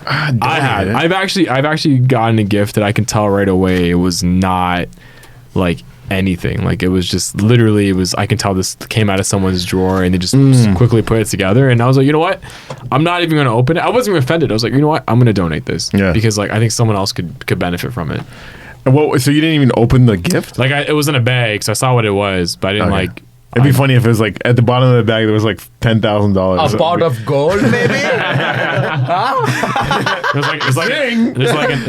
I had. I've actually gotten a gift that I can tell right away it was not like anything. Like it was just literally I can tell this came out of someone's drawer and they just quickly put it together, and I was like, you know what? I'm not even gonna open it. I wasn't even offended. I was like, you know what? I'm gonna donate this. Yeah. Because like I think someone else could benefit from it. And so you didn't even open the gift? Like it was in a bag, so I saw what it was, but I didn't like. It'd be funny if it was like at the bottom of the bag there was like $10,000. A pot of gold, maybe. It's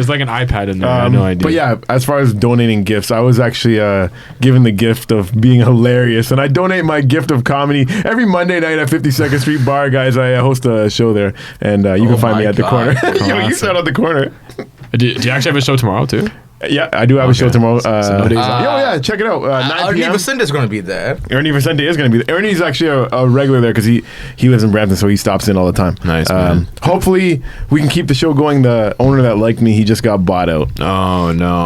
like an iPad in there. I had no idea. But yeah, as far as donating gifts, I was actually given the gift of being hilarious, and I donate my gift of comedy every Monday night at 52nd Street Bar, guys. I host a show there, and you can find me at the corner. You sat at the corner. Do you actually have a show tomorrow too? Yeah, I do have a show tomorrow. No days off. Check it out. 9 p.m. Ernie Vicente is going to be there. Ernie Vicente is going to be there. Ernie's actually a regular there because he lives in Brampton, so he stops in all the time. Nice, man. Hopefully, we can keep the show going. The owner that liked me, he just got bought out. Oh no!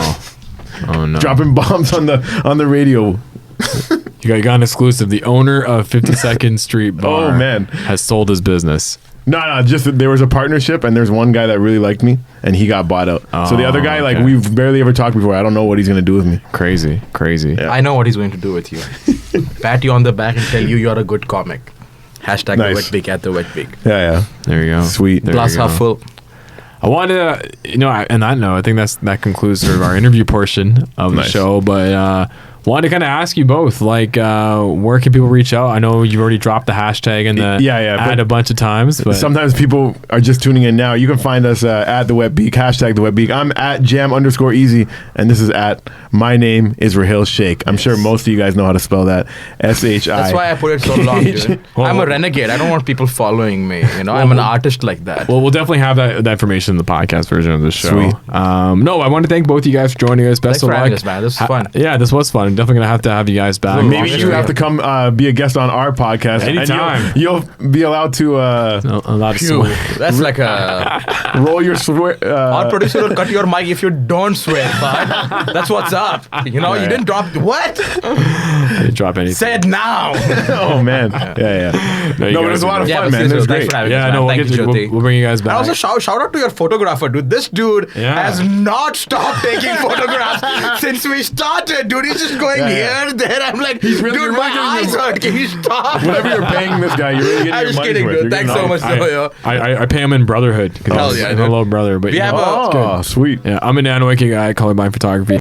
Dropping bombs on the radio. You got an exclusive. The owner of 52nd Street Bar has sold his business. No, just that there was a partnership, and there's one guy that really liked me, and he got bought out. So the other guy, we've barely ever talked before. I don't know what he's going to do with me. Crazy. Yeah. I know what he's going to do with you. Pat you on the back and tell you you're a good comic. Hashtag nice. The WetBeak at the WetBeak. Yeah. There you go. Sweet. Glass half full. I wanted to, on that note, I think that concludes sort of our interview portion of the show, but wanted to kind of ask you both, like, where can people reach out? I know you've already dropped the hashtag and the ad a bunch of times, but sometimes people are just tuning in now. You can find us at the WetBeak, hashtag the WetBeak. I'm at jam_easy, and this is at my name is Rahil Shaikh. I'm sure most of you guys know how to spell that. SHI. That's why I put it so long, dude. I'm a renegade. I don't want people following me. I'm an artist like that. Well, we'll definitely have that information in the podcast version of the show. Sweet. No, I want to thank both of you guys for joining us. Best of luck. Us, man. This was fun. Yeah, this was fun. I'm definitely gonna have to have you guys back. Maybe you have to come be a guest on our podcast anytime. And you'll be allowed to swear. That's like a roll your swear. Our producer will cut your mic if you don't swear, bud. That's what's up. You didn't drop what? I didn't drop anything. Say it now. Oh man. Yeah. No, but it was a lot of fun, man. It was great. We'll bring you guys back. And also shout out to your photographer, dude. This dude has not stopped taking photographs since we started, dude. He's just going here, there. I'm like, dude, my eyes hurt. Can you stop? Whenever you're paying this guy, you're really getting I'm just kidding, dude. Thanks so much, I pay him in brotherhood. Hell yeah, I'm a little brother, but sweet. Yeah, I'm a Nanwa guy, colorblind photography.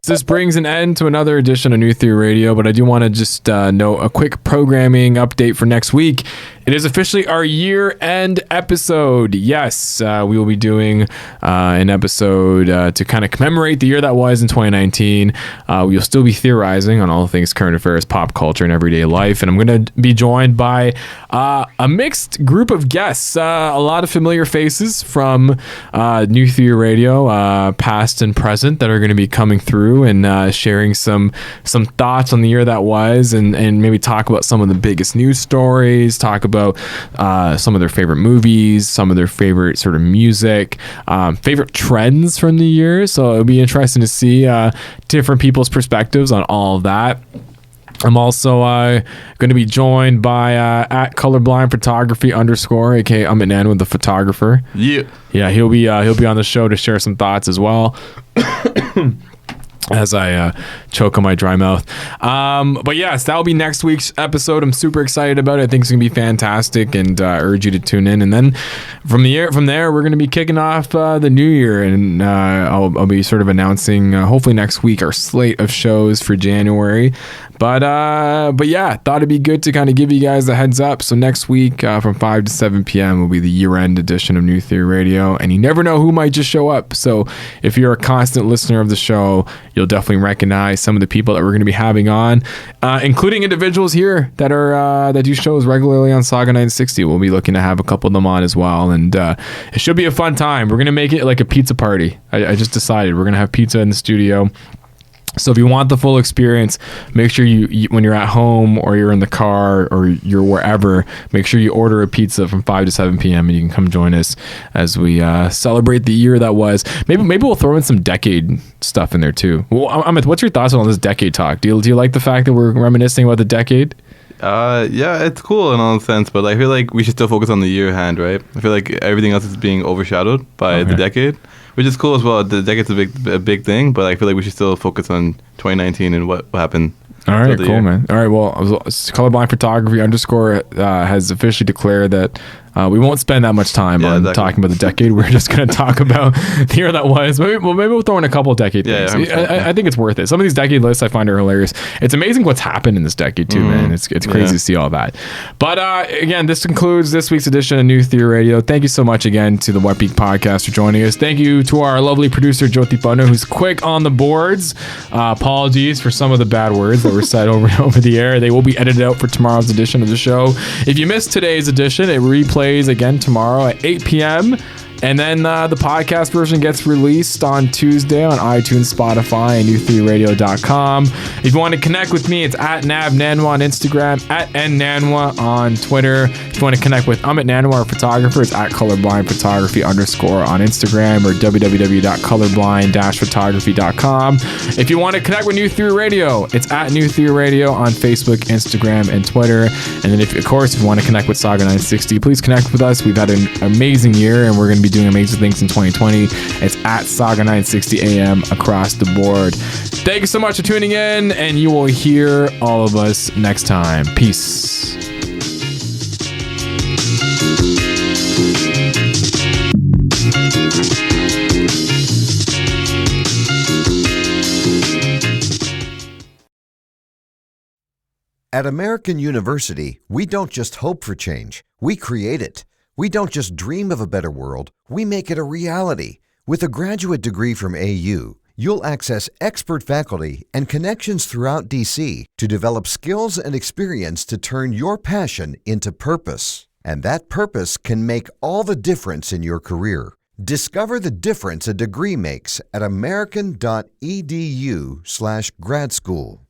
This brings an end to another edition of New Theory Radio, but I do want to just note a quick programming update for next week. It is officially our year-end episode. Yes, we will be doing an episode to kind of commemorate the year that was in 2019. We'll still be theorizing on all things current affairs, pop culture, and everyday life. And I'm going to be joined by a mixed group of guests, a lot of familiar faces from New Theory Radio, past and present, that are going to be coming through and sharing some thoughts on the year that was, and maybe talk about some of the biggest news stories, talk about some of their favorite movies, some of their favorite sort of music, favorite trends from the year. So it'll be interesting to see different people's perspectives on all of that. I'm also going to be joined by at colorblind photography _ aka Amit Nanwa, the photographer. Yeah, he'll be on the show to share some thoughts as well. as I choke on my dry mouth. But yes, that'll be next week's episode. I'm super excited about it. I think it's gonna be fantastic, and urge you to tune in. And then from there, we're gonna be kicking off the new year, and I'll be sort of announcing hopefully next week our slate of shows for January. But yeah, thought it'd be good to kind of give you guys a heads up. So next week from 5 to 7 p.m. will be the year-end edition of New Theory Radio, and you never know who might just show up. So if you're a constant listener of the show, you'll definitely recognize some of the people that we're going to be having on, including individuals here that are that do shows regularly on Saga 960. We'll be looking to have a couple of them on as well, and it should be a fun time. We're going to make it like a pizza party. I just decided we're going to have pizza in the studio. So if you want the full experience, make sure you when you're at home or you're in the car or you're wherever, make sure you order a pizza from 5 to 7 p.m. and you can come join us as we celebrate the year that was. Maybe we'll throw in some decade stuff in there too. Well, Amit, what's your thoughts on this decade talk? Do you like the fact that we're reminiscing about the decade? Yeah, it's cool in all sense, but I feel like we should still focus on the year hand, right? I feel like everything else is being overshadowed by the decade, which is cool as well. The decade's a big thing, but I feel like we should still focus on 2019 and what happened. All right, cool, man. All right, well, Colorblind Photography _ has officially declared that we won't spend that much time on talking about the decade. We're just going to talk about the year that was. Maybe we'll throw in a couple of decade things. I think it's worth it. Some of these decade lists I find are hilarious. It's amazing what's happened in this decade too, man. It's crazy to see all that. But again, this concludes this week's edition of New Theory Radio. Thank you so much again to the WetBeak Podcast for joining us. Thank you to our lovely producer Jyoti Panna, who's quick on the boards. Apologies for some of the bad words that were said over the air. They will be edited out for tomorrow's edition of the show. If you missed today's edition, it replays again tomorrow at 8 p.m. And then the podcast version gets released on Tuesday on iTunes, Spotify, and NewTheoryRadio.com. If you want to connect with me, it's at Nav Nanwa on Instagram, at nnanwa on Twitter. If you want to connect with Amit Nanwa, our photographer, it's at colorblindphotography _ on Instagram or www.colorblind-photography.com. If you want to connect with New Theory Radio, it's at New Theory Radio on Facebook, Instagram, and Twitter. And then, if you want to connect with Saga 960, please connect with us. We've had an amazing year, and we're going to be doing amazing things in 2020. It's at Saga 960 AM across the board. Thank you so much for tuning in, and you will hear all of us next time. Peace. At American University, we don't just hope for change, we create it. We don't just dream of a better world, we make it a reality. With a graduate degree from AU, you'll access expert faculty and connections throughout DC to develop skills and experience to turn your passion into purpose. And that purpose can make all the difference in your career. Discover the difference a degree makes at american.edu/grad school.